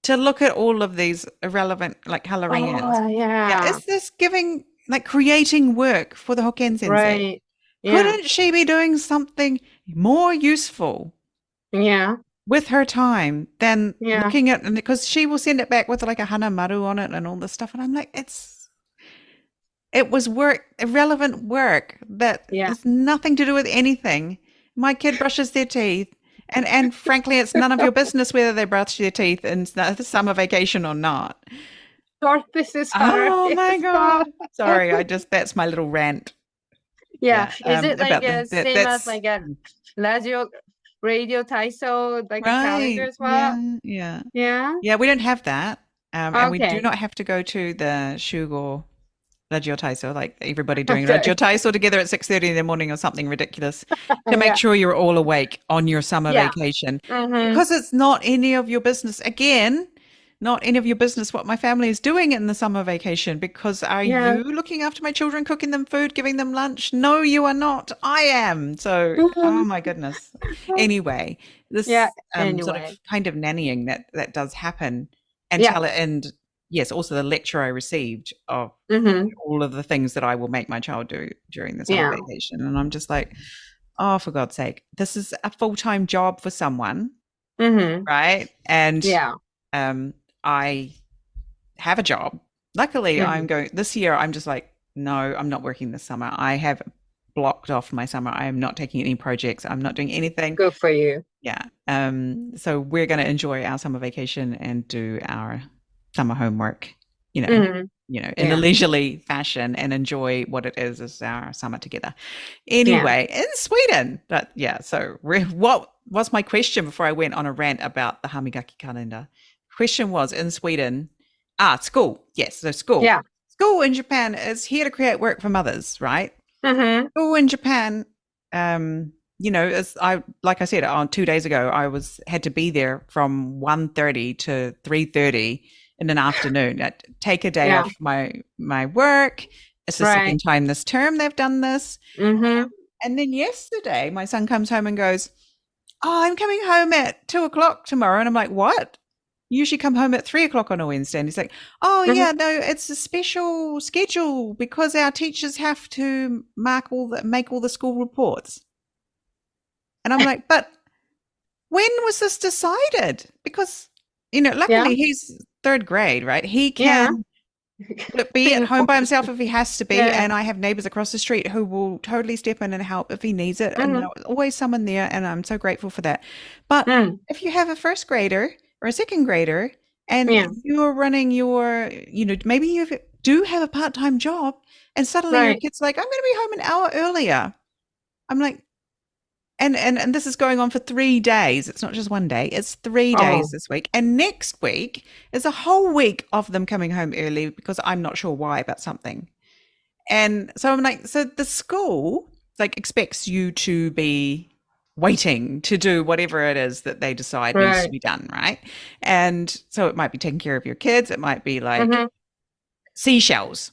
to look at all of these irrelevant, like coloring in. Oh, Yeah, yeah. is this giving, like creating work for the Hokkien sensei? Right. Yeah. Couldn't she be doing something more useful Yeah. with her time than Yeah. looking at, and because she will send it back with like a hana maru on it and all this stuff. And I'm like, it was work, irrelevant work that Yeah. has nothing to do with anything. My kid brushes their teeth. And frankly, it's none of your business whether they brush their teeth in the summer vacation or not. Short pieces are. Oh my Yes. God. Sorry, that's my little rant. Yeah. Yeah. Is it like About same as that's like a radio Taiso, like a calendar right. as well? Yeah. Yeah. Yeah. Yeah. We don't have that. And we do Okay. not have to go to the Shugo Radio Taiso, like everybody doing Radio Okay. Taiso together at 6:30 in the morning or something ridiculous to make Yeah. sure you're all awake on your summer Yeah. vacation, Mm-hmm. because it's not any of your business. Again, not any of your business what my family is doing in the summer vacation, because are Yeah. you looking after my children, cooking them food, giving them lunch? No, you are not. I am. So, oh Mhm. my goodness. Anyway, Yeah. this sort of Anyway. kind of nannying that does happen, and Yeah. yes, also the lecture I received of Mm-hmm. all of the things that I will make my child do during the summer Yeah. vacation. And I'm just like, oh, for God's sake, this is a full-time job for someone, Mm-hmm. right? And Yeah. I have a job. Luckily, Mm-hmm. this year, I'm just like, no, I'm not working this summer. I have blocked off my summer. I am not taking any projects. I'm not doing anything. Good for you. Yeah. So we're going to enjoy our summer vacation and do our summer homework, Mm-hmm. in a Yeah. leisurely fashion, and enjoy what it is as our summer together. Yeah. Anyway, in Sweden, but yeah. So what was my question before I went on a rant about the Hamigaki calendar? Question was, in Sweden, school. Yes. So school. Yeah. School in Japan is here to create work for mothers, right? Mm-hmm. School in Japan, as like I said, on 2 days ago, I had to be there from 1:30 to 3:30 in an afternoon. I'd take a day Yeah. off my work. It's the second time this term they've done this. Mm-hmm. And then yesterday, my son comes home and goes, "Oh, I'm coming home at 2:00 tomorrow." And I'm like, "What? You usually come home at 3:00 on a Wednesday." And he's like, "Oh, Mm-hmm. yeah, no, it's a special schedule because our teachers have to make all the school reports." And I'm like, "But when was this decided?" Because, luckily he's third grade, right? He can be at home by himself if he has to be. Yeah. And I have neighbors across the street who will totally step in and help if he needs it. And there's always someone there. And I'm so grateful for that. But if you have a first grader or a second grader and you're running maybe you do have a part-time job, and suddenly your kid's like, "I'm going to be home an hour earlier." I'm like, and this is going on for 3 days. It's not just one day. It's 3 days this week. And next week is a whole week of them coming home early because I'm not sure why about something. And so I'm like, so the school expects you to be waiting to do whatever it is that they decide needs to be done, right? And so it might be taking care of your kids. It might be like seashells.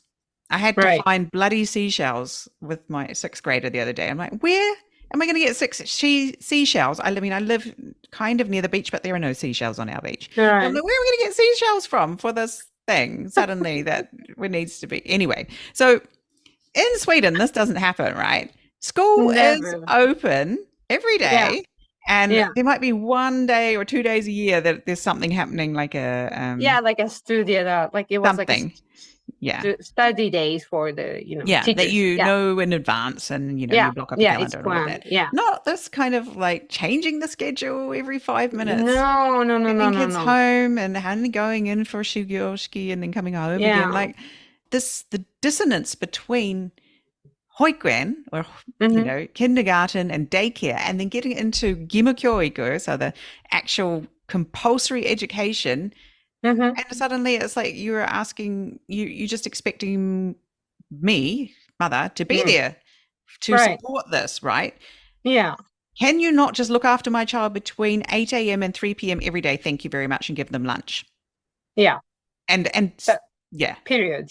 I had to find bloody seashells with my sixth grader the other day. I'm like, where am I going to get seashells? I mean, I live kind of near the beach, but there are no seashells on our beach. I'm like, where am I going to get seashells from for this thing suddenly that needs to be? Anyway, so in Sweden, this doesn't happen, right? School is open every day. And there might be 1 day or 2 days a year that there's something happening, like a like a studio, like it was something. Study days for the teachers. That know in advance, and you block up your calendar and all that. Not this kind of like changing the schedule every 5 minutes. No. Kids home and going in for shugyoshiki and then coming home again. Like the dissonance between hoikuen, or kindergarten and daycare, and then getting into gimukyoiku, so the actual compulsory education. And suddenly it's like you're asking, you're just expecting me, mother, to be there to support this, right? Yeah. Can you not just look after my child between 8 a.m. and 3 p.m. every day? Thank you very much. And give them lunch. Yeah. And Period.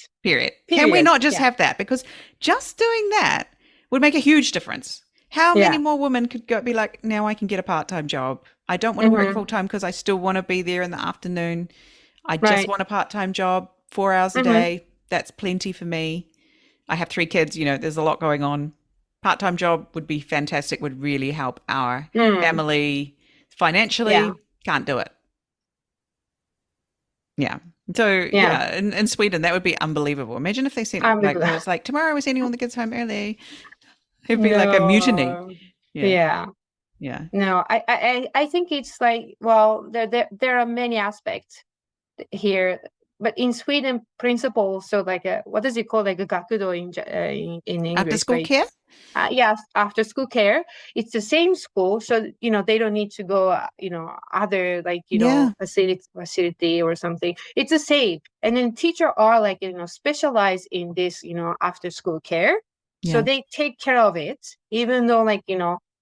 Can we not just have that? Because just doing that would make a huge difference. How many more women could be like, now I can get a part-time job. I don't want to work full-time because I still want to be there in the afternoon. I just Right. want a part-time job, 4 hours a Mm-hmm. day. That's plenty for me. I have 3 kids, there's a lot going on. Part-time job would be fantastic, would really help our Mm. family Yeah. financially. Can't do it. Yeah. So Yeah. yeah, in Sweden, that would be unbelievable. Imagine if they sent I'm like, there was like, tomorrow we're sending all the kids home early. It'd be like a mutiny. no. Yeah. Yeah. Yeah. No, I think it's like, well, there are many aspects here, but in Sweden, principal, so like a, what does it call, like a gakudo in After English, school right? care? Yes, after school care, it's the same school, so they don't need to go, other, like, Yeah. facility or something. It's the same, and then teacher are like, specialized in this, after school care, so Yeah. they take care of it, even though, like,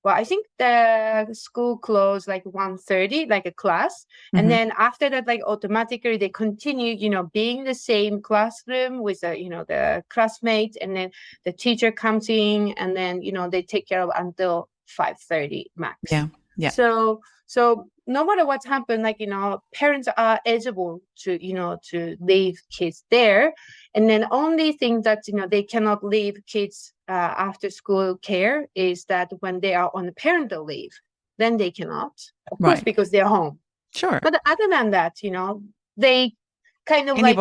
well, I think the school closed like 1:30, like a class, and Hmm. then after that, like, automatically they continue, being the same classroom with the classmates, and then the teacher comes in, and then they take care of until 5:30 max. Yeah. Yeah. So no matter what's happened, like, parents are eligible to leave kids there, and then only thing that they cannot leave kids after school care is that when they are on parental leave, then they cannot, of course, Right. because they're home. Sure. But other than that, they kind of like,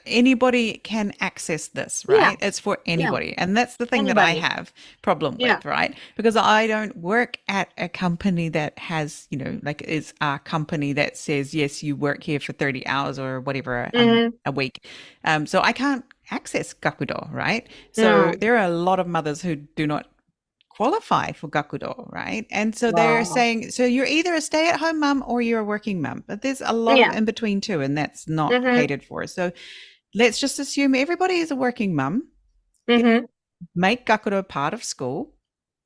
Anybody can access this, yeah, right? It's for yeah, anybody. And that's the thing that I anybody, have problem yeah, with, right? Because I don't work at a company that has, like is a company that says, yes, you work here for 30 hours or whatever mm-hmm. a week. So I can't access Gakudo, right? So No, there are a lot of mothers who do not qualify for gakudo, right? And so they're wow, saying, so you're either a stay-at-home mum or you're a working mum, but there's a lot of yeah, in between too, and that's not mm-hmm. catered for. So let's just assume everybody is a working mum. Mm-hmm. Make gakudo part of school.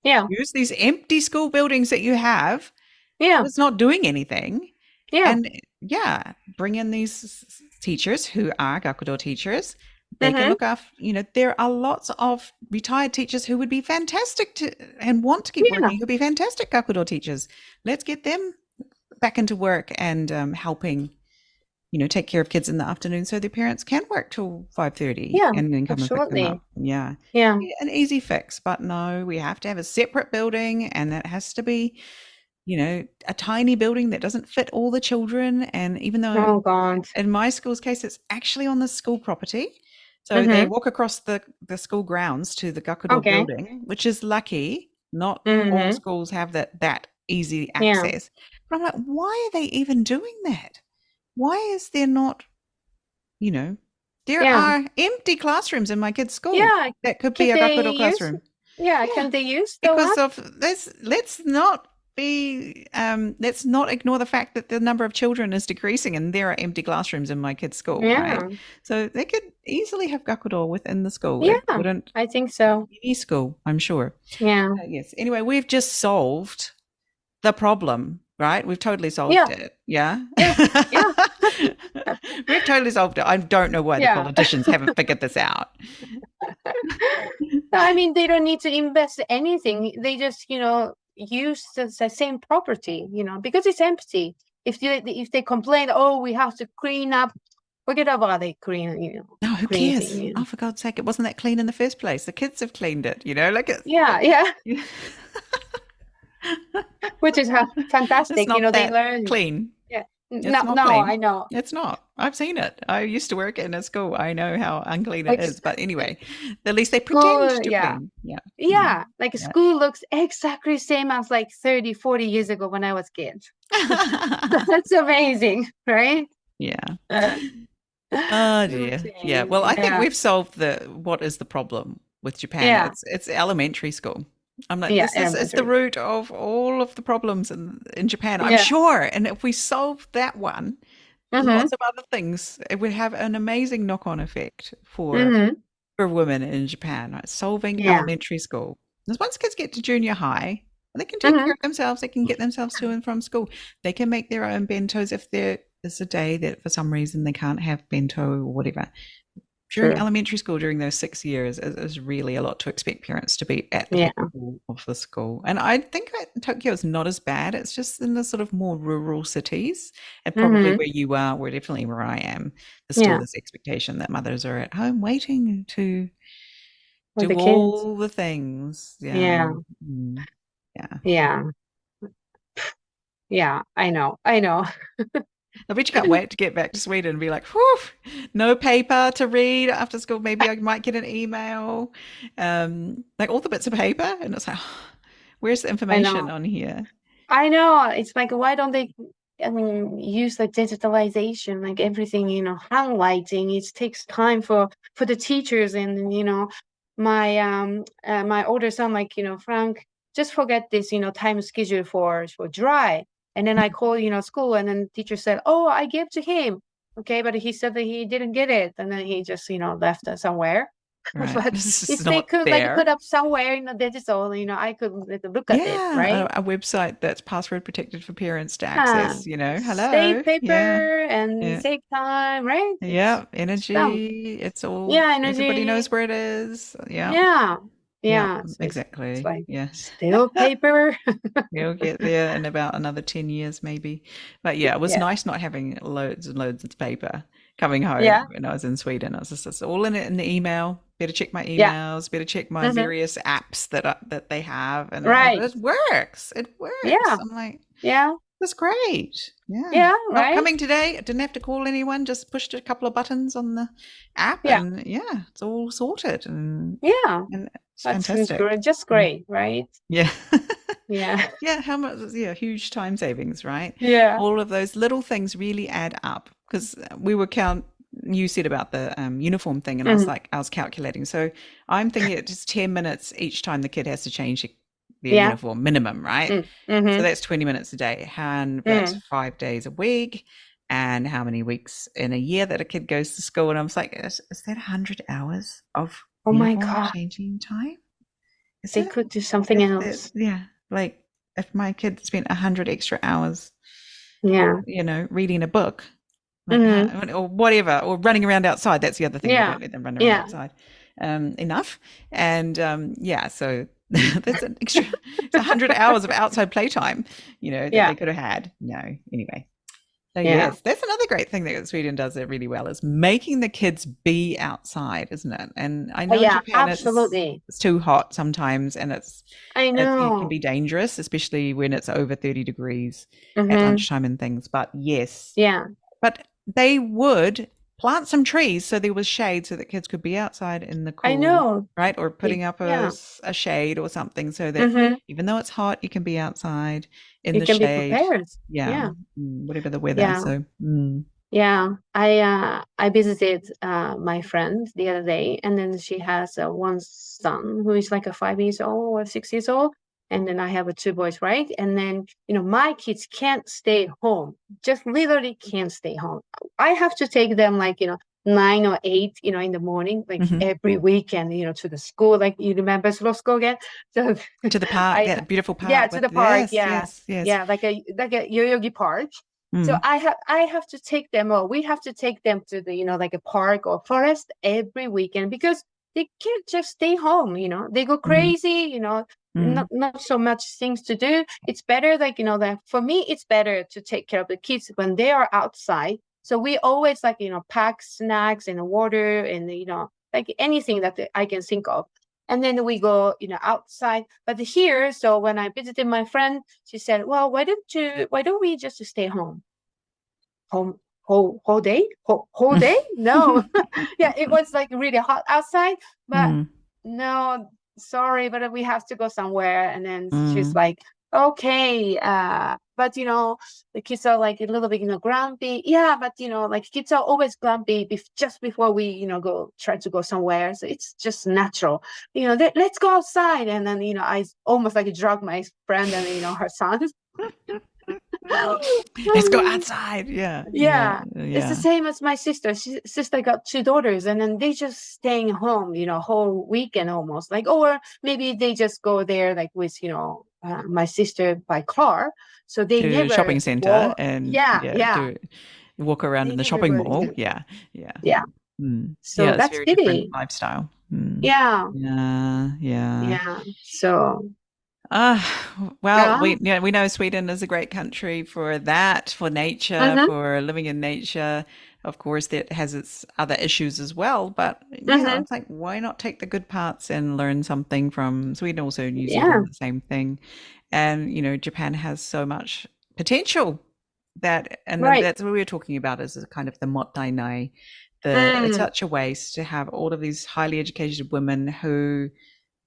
Yeah, Use these empty school buildings that you have. yeah, It's not doing anything, yeah, and yeah, bring in these teachers who are gakudo teachers. They can mm-hmm. look after, there are lots of retired teachers who would be fantastic to and want to keep Yeah, working, who'd be fantastic gakudo teachers. Let's get them back into work and helping, take care of kids in the afternoon so their parents can work till 5:30 yeah, and then come and pick them absolutely, up. Yeah. yeah. An easy fix, but no, we have to have a separate building, and that has to be a tiny building that doesn't fit all the children. And even though Oh God. in my school's case, it's actually on the school property. So they Mm-hmm. walk across the school grounds to the Gakudo Okay. building, which is lucky. Not all Mm-hmm. schools have that easy Yeah, access. But I'm like, why are they even doing that? Why is there not, you know, there yeah, are empty classrooms in my kid's school yeah. that could Can be a they Gakudo use? classroom. Yeah, Yeah, can they use the because one? of this, let's not ignore the fact that the number of children is decreasing and there are empty classrooms in my kid's school, right? Yeah, So they could easily have gakudo within the school. It yeah. wouldn't I think so. any school, I'm sure. Yeah, Yes. Anyway, we've just solved the problem, right? We've totally solved yeah, it. Yeah. yeah, yeah, We've totally solved it. I don't know why the yeah. politicians haven't figured this out. I mean, they don't need to invest anything. They just, use the same property, because it's empty. If they complain, oh, we have to clean up, forget about it, No, who cares? cleaning. Oh, for God's sake, it wasn't that clean in the first place. The kids have cleaned it, like it's Yeah, yeah, yeah. which is It's fantastic. not They that learn. clean. Yeah, It's no, not no, clean. I know. It's not. I've seen it. I used to work in a school. I know how unclean it Like is. But anyway, at least they pretend school, to yeah, clean. Yeah. yeah. Like Yeah. school looks exactly same as like 30, 40 years ago when I was kid. That's amazing, right? Yeah. Uh, Oh dear. Yeah. Well, I think yeah, we've solved what is the problem with Japan. yeah, It's elementary school. I'm like, yeah, it's the elementary. root of all of the problems in Japan, I'm Yeah. sure. And if we solved that one, Mm-hmm. lots of other things, it would have an amazing knock-on effect Mm-hmm. for women in Japan, right? Solving Yeah. elementary school. Because once kids get to junior high, they can take Mm-hmm. care of themselves. They can get themselves to and from school. They can make their own bentos if there is a day that for some reason they can't have bento or whatever. during True. elementary school, during those 6 years, is really a lot to expect parents to be at the Yeah. beck and call of the school. And I think that Tokyo is not as bad. It's just in the sort of more rural cities, and probably Mm-hmm. where you are, where definitely where I am, there's still Yeah. this expectation that mothers are at home waiting to For do the kids. all the things. Yeah. Yeah. Mm. Yeah. Yeah. Yeah. I know. I know. I bet you can't wait to get back to Sweden and be like, whew, no paper to read after school. Maybe I might get an email, like all the bits of paper. And it's like, where's the I information know. on here? I know. It's like, why don't they, I mean, use like digitalization, like everything, handwriting. It takes time for the teachers, and my older son, like, Frank, just forget this, time schedule for dry. And then I call, school, and then the teacher said, "Oh, I gave to him." Okay, but he said that he didn't get it, and then he just, left it somewhere. Right. But It's just if they not could like put there. up somewhere in the digital, I could like, look at it, Yeah. right? A website that's password protected for parents to Yeah. access, Save hello. Yeah. paper and Yeah. save time, right? It's Yeah. dumb. Energy. It's all, Yeah, everybody energy. knows where it is. Yeah. Yeah. Yeah. Yeah. So it's Exactly. like Yeah. still paper. We'll get there in about another 10 years, maybe. But yeah, it was Yeah. nice not having loads and loads of paper coming home Yeah. when I was in Sweden. I was just it's all in it in the email. Better check my Yeah. emails, better check my Hmm. various apps that they have. And Right. it works. It works. Yeah. I'm like, Yeah. that's great. Yeah. Yeah. Not Right. coming today. I didn't have to call anyone, just pushed a couple of buttons on the app Yeah. and yeah, it's all sorted Yeah. and it's That's fantastic. great. Just Mm. great, right? Yeah. Yeah. Yeah, how much? Yeah, huge time savings, right? Yeah. All of those little things really add up because we were count. You said about the uniform thing, and Hmm. I was calculating. So I'm thinking it's just 10 minutes each time the kid has to change their Yeah. uniform minimum, right? So Mm-hmm. that's 20 minutes a day, and that's Mm. 5 days a week, and how many weeks in a year that a kid goes to school? And I was like, is that 100 hours of Oh my uniform God. changing time? Is They it? could do something else. Yeah, like if my kid spent 100 extra hours, Yeah. reading a book, like how, Hmm. or whatever, or running around outside. That's the other thing. We Yeah. don't let them run around Yeah. outside enough. And yeah, so that's an extra. It's 100 hours of outside playtime, that Yeah. they could have had. No, anyway. So Yeah. yes, that's another great thing that Sweden does it really well is making the kids be outside, isn't it? And I Oh, know in yeah. Japan Absolutely. it's too hot sometimes, and I it can know. be dangerous, especially when it's over 30 degrees at Hmm. lunchtime and things. But yes, Yeah. but they would plant some trees so there was shade so that kids could be outside in the I cool, know. right? Or putting up Yeah. a shade or something so that Hmm. even though it's hot, you can be outside in You the can be shade. prepared. Yeah, Yeah. whatever the weather. Yeah. So, Yeah. I visited my friend the other day, and then she has one son who is like a 5 years old or 6 years old. And then I have two boys, right? And then, my kids can't stay home, just literally can't stay home. I have to take them like, 9 or 8, in the morning, like mhm. every weekend, to the school. Like, you remember slow school again? So To the park, I, that beautiful yeah, park to with the park. yes, Yeah. yes, yes. Yeah. Like a Yoyogi Park. So Mm, I have to take them, or we have to take them to the, like a park or forest every weekend, because they can't just stay home. They go mm, crazy. mm, Not so much things to do. It's better, like, that for me, it's better to take care of the kids when they are outside. So we always, like, pack snacks and water and, like anything that I can think of. And then we go, outside. But here, so when I visited my friend, she said, "Well, why don't we just stay home? Home whole day? Whole day? No." Yeah, it was like really hot outside, but mm, no, sorry, but we have to go somewhere. And then she's mm. like, "Okay, but the kids are like a little bit, grumpy." Yeah, but like kids are always grumpy just before we, go try to go somewhere. So it's just natural. Let's go outside. And then, I almost like drug my friend and, her son. Let's go outside. Yeah, yeah, Yeah, it's the yeah. same as my sister. Sister got two daughters, and then they just staying home, whole weekend almost. Like, or maybe they just go there like with, my sister by car. So they To a never shopping center go. and Yeah, yeah, yeah. do walk around They in the never shopping go mall. together. Yeah, yeah. Yeah. So Yeah, it's that's very different pity. lifestyle. Yeah. Yeah, yeah. Yeah. So, Uh, well, yeah. we know Sweden is a great country for that, for nature, Mm-hmm. for living in nature. Of course, that has its other issues as well. But yeah, Mm-hmm. it's like, why not take the good parts and learn something from Sweden, also New Yeah. Zealand, the same thing. And Japan has so much potential and then Right. that's what we were talking about is kind of the mottainai. It's Mm. such a waste to have all of these highly educated women who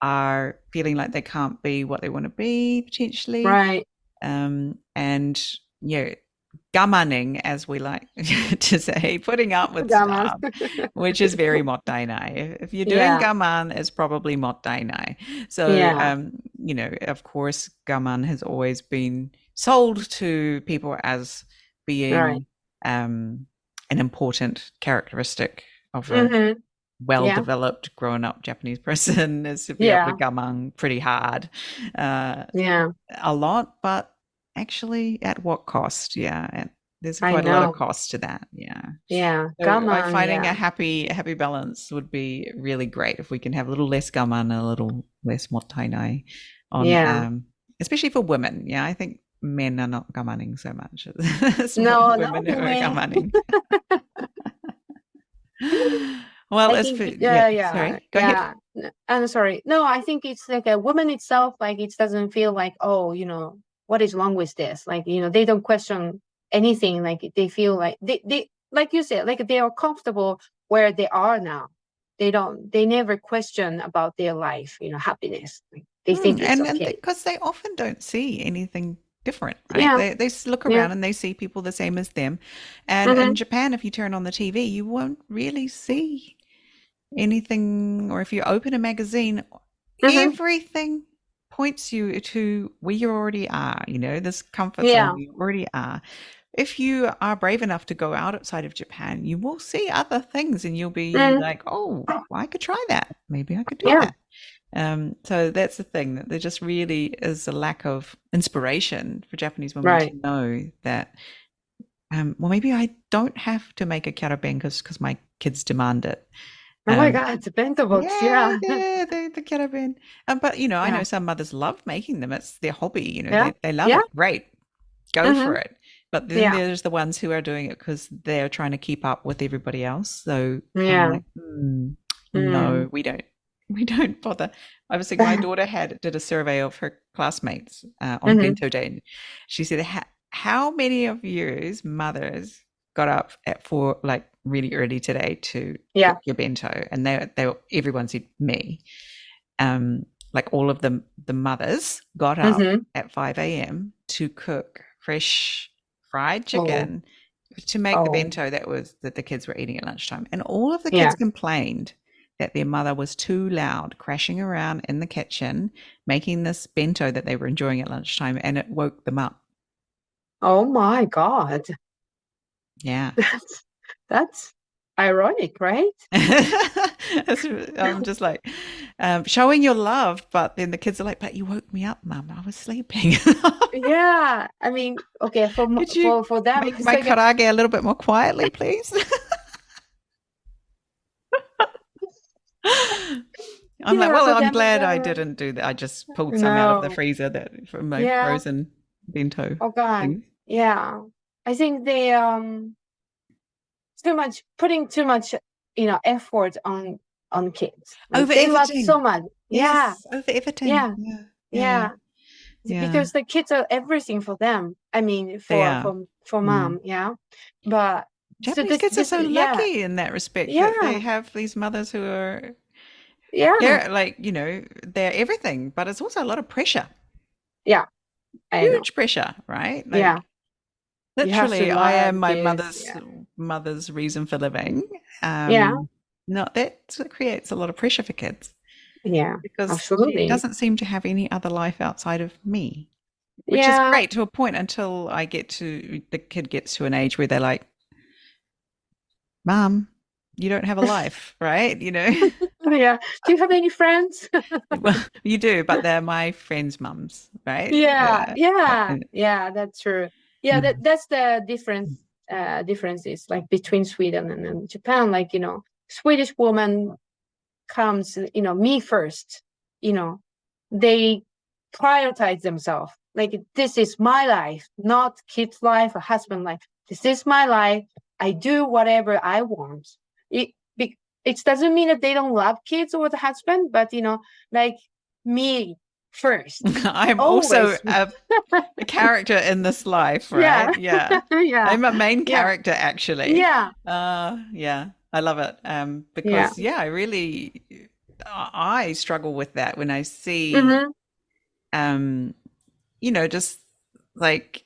are feeling like they can't be what they want to be potentially, Right. and gamaning, as we like to say, putting up with Gamas. stuff, which is very mottainai. If you're doing Yeah. gaman, it's probably mottainai. So, Yeah. of course, gaman has always been sold to people as Right. being an important characteristic of a Mm-hmm. Yeah. well-developed grown-up Japanese person is to be able to Yeah. gaman pretty hard, uh, Yeah. a lot, but actually at what cost? Yeah, and there's I quite a lot of know. cost to that. Yeah. Yeah. So I Gaman. finding Yeah. a happy balance would be really great if we can have a little less gaman and a little less mottainai on, Yeah. especially for women. Yeah, I think men are not gamaning so much. It's more the No, not women who are women. gamaning. Well, I as think, for yeah, yeah, sorry, go ahead. yeah. I'm sorry. No, I think it's like a woman itself, like it doesn't feel like, oh, what is wrong with this? Like, they don't question anything. Like they feel like they like you said, like they are comfortable where they are now. They never question about their life, happiness. Like, they think it's And okay. because they often don't see anything different, right? Yeah, They look yeah. around and they see people the same as them. And in Mm-hmm, Japan, if you turn on the TV, you won't really see anything, or if you open a magazine, mm-hmm. everything points you to where you already are, this comfort zone Yeah. where you already are. If you are brave enough to go outside of Japan, you will see other things and you'll be Mm, like, oh, well, I could try that. Maybe I could do yeah. that. So that's the thing, that there just really is a lack of inspiration for Japanese women to Right. know that, well, maybe I don't have to make a karaben because my kids demand it. Oh my Um, God, it's a bento box. yeah, Yeah. the karaben. But I know Yeah. some mothers love making them. It's their hobby. Yeah. They love Yeah. it. Great, go for Mm-hmm. it. But then Yeah. there's the ones who are doing it because they're trying to keep up with everybody else. So I'm Yeah. like, no, Mm. we don't. We don't bother. I was thinking my daughter did a survey of her classmates on Mm-hmm. Bento Day. And she said, "How many of yous mothers got up at 4, like really early today, to Yeah. cook your bento?" And everyone said me. Like all of the mothers got up Mm-hmm. at 5 a.m. to cook fresh fried Oh. chicken to make the Oh. bento that the kids were eating at lunchtime. And all of the kids Yeah. complained that their mother was too loud, crashing around in the kitchen, making this bento that they were enjoying at lunchtime, and it woke them up. Oh my God. Yeah. That's ironic, right? I'm just like, showing your love, but then the kids are like, "But you woke me up, Mum. I was sleeping." Yeah. I mean, okay, Could you for them, make it's my like a, karaage a little bit more quietly, please? I'm like, yeah, well, for I'm them it's glad I didn't do that. I just pulled some out of the no. freezer from my Yeah. frozen bento Oh God. thing. Yeah. I think they putting too much, effort on kids. Like Over they love so everything. much. Yeah. Yes, over everything. Yeah. Yeah, yeah, Yeah. yeah. Because the kids are everything for them. I mean, They for are. for Mm. mom, yeah. But so Japanese kids are this so yeah, lucky in that respect that they yeah, have these mothers who are, yeah, yeah, like, they're everything, but it's also a lot of pressure. yeah. I know. Huge pressure, right? Yeah, Like you have to literally I love am my kids. mother's reason for living. Yeah, Not that creates a lot of pressure for kids yeah, because she absolutely. doesn't seem to have any other life outside of me, which is Yeah, great to a point until the kid gets to an age where they're like, "Mom, you don't have a life," right? yeah. Do you have any friends? Well, you do, but they're my friends' mums, right? Yeah, yeah, And- yeah. That's true. Yeah, that's the difference. Differences like between Sweden and Japan. Like Swedish woman comes, me first, they prioritize themselves. Like, this is my life, not kid's life or husband life. This is my life. I do whatever I want. It it doesn't mean that they don't love kids or the husband, but like me first. I'm also Always. a character in this life, right? Yeah. Yeah. I'm a main Yeah. character, actually. Yeah. Yeah, I love it. Because I really, I struggle with that when I see, just like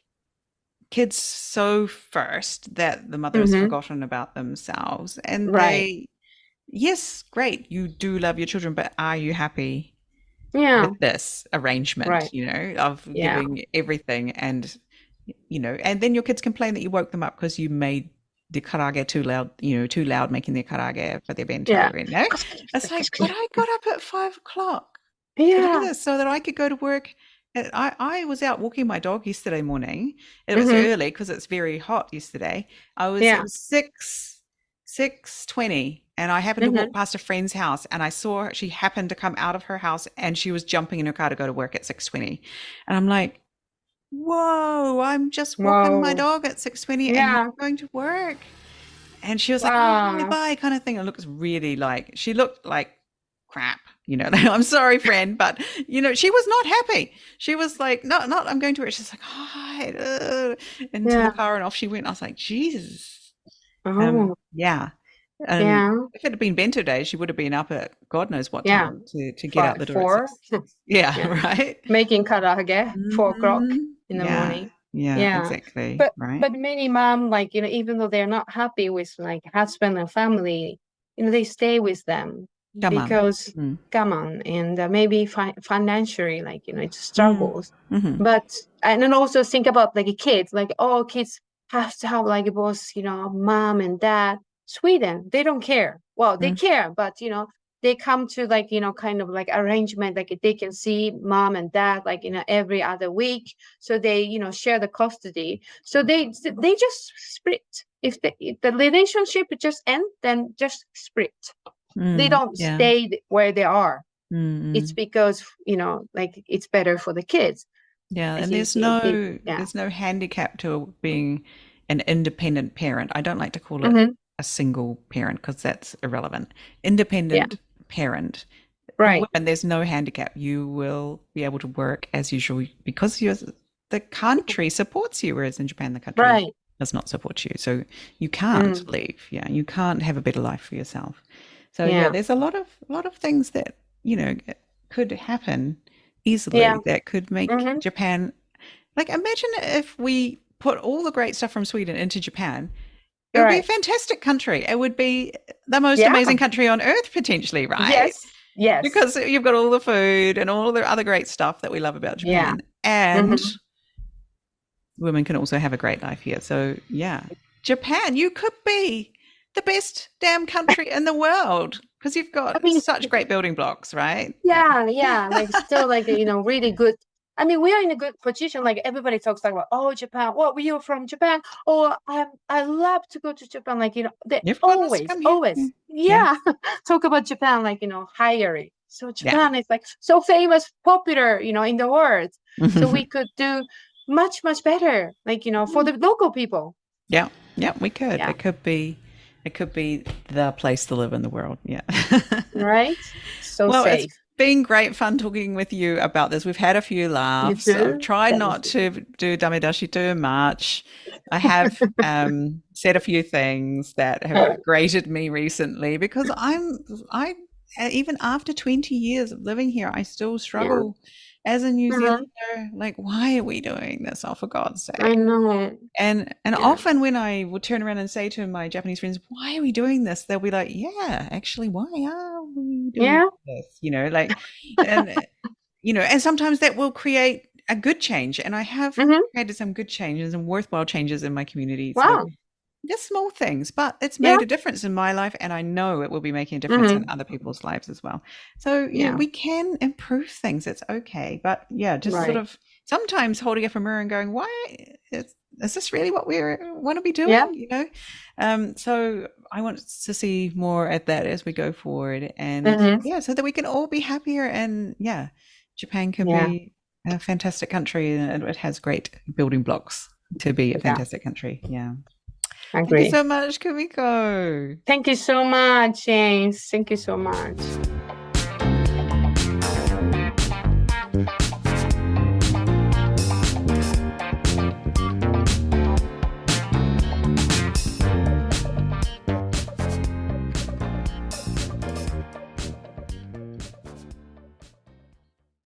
kids so first that the mother has forgotten about themselves, and Right. yes, great, you do love your children, but are you happy Yeah. with this arrangement, Right. of Yeah. giving everything, and and then your kids complain that you woke them up because you made the karaage too loud, making their karaage for their bento. Yeah. It's like, but I got up at 5 o'clock to do Yeah. this so that I could go to work. I was out walking my dog yesterday morning. It was early because it's very hot yesterday. It was 6:20, and I happened to walk past a friend's house, and I saw she happened to come out of her house, and she was jumping in her car to go to work at 6:20. And I'm like, whoa, I'm just walking my dog at 6:20 and you're going to work. And she was like, oh, bye, kind of thing. It looks really she looked like crap, I'm sorry, friend, but she was not happy. She was like, no, not I'm going to work. She's like, hi, into the car, and off she went. I was like, Jesus. Yeah. If it had been bento day, she would have been up at God knows what time to get out the door. 4. Right. Making karaage 4 o'clock in the morning. Yeah, exactly. But right. But many mom, like, even though they're not happy with like husband and family, they stay with them because come on, and maybe financially, like, it struggles. But and then also think about like kids, like, oh, kids have to have like both, mom and dad. Sweden, they don't care. Well, they care, but they come to like, kind of like arrangement, like they can see mom and dad like, every other week. So they, share the custody. So they just split. If the relationship just ends, then just split. They don't stay where they are. It's because, like it's better for the kids. Yeah, and there's no handicap to being an independent parent. I don't like to call it a single parent because that's irrelevant. Independent parent. Right. And there's no handicap. You will be able to work as usual because the country supports you, whereas in Japan, the country does not support you. So you can't leave. Yeah, you can't have a better life for yourself. So there's a lot of things that, could happen easily that could make Japan, like, imagine if we put all the great stuff from Sweden into Japan. It would be a fantastic country. It would be the most amazing country on earth, potentially, right? Yes. Because you've got all the food and all the other great stuff that we love about Japan. And women can also have a great life here. So, Japan, you could be the best damn country in the world because you've got such great building blocks, right? Yeah. Like still like, really good. I mean, we are in a good position. Like everybody talks like, oh, Japan. Well, we are from Japan. Oh, I love to go to Japan. Like, they always talk about Japan, like, highly. So Japan is like so famous, popular, in the world. So we could do much, much better, like, for the local people. Yeah, we could. Yeah. It could be the place to live in the world. Yeah. Right. So safe. It's been great fun talking with you about this. We've had a few laughs. I've tried not to do damedashi too much. I have said a few things that have grated me recently because I even after 20 years of living here, I still struggle as a New Zealander. Like, why are we doing this? Oh, for God's sake. I know. And often when I would turn around and say to my Japanese friends, why are we doing this? They'll be like, yeah, actually, why are we doing this? And sometimes that will create a good change. And I have created some good changes and worthwhile changes in my community. Wow. Just small things, but it's made a difference in my life, and I know it will be making a difference in other people's lives as well. So we can improve things. It's okay, but just sort of sometimes holding up a mirror and going, "Why is is this really what we want to be Yeah. doing? So I want to see more at that as we go forward, and Hmm. so that we can all be happier, and Japan can Yeah. be a fantastic country, and it has great building blocks to be a Yeah. fantastic country. Yeah. Thank you Agree. so much, Kumiko. Thank you so much, James. Thank you so much.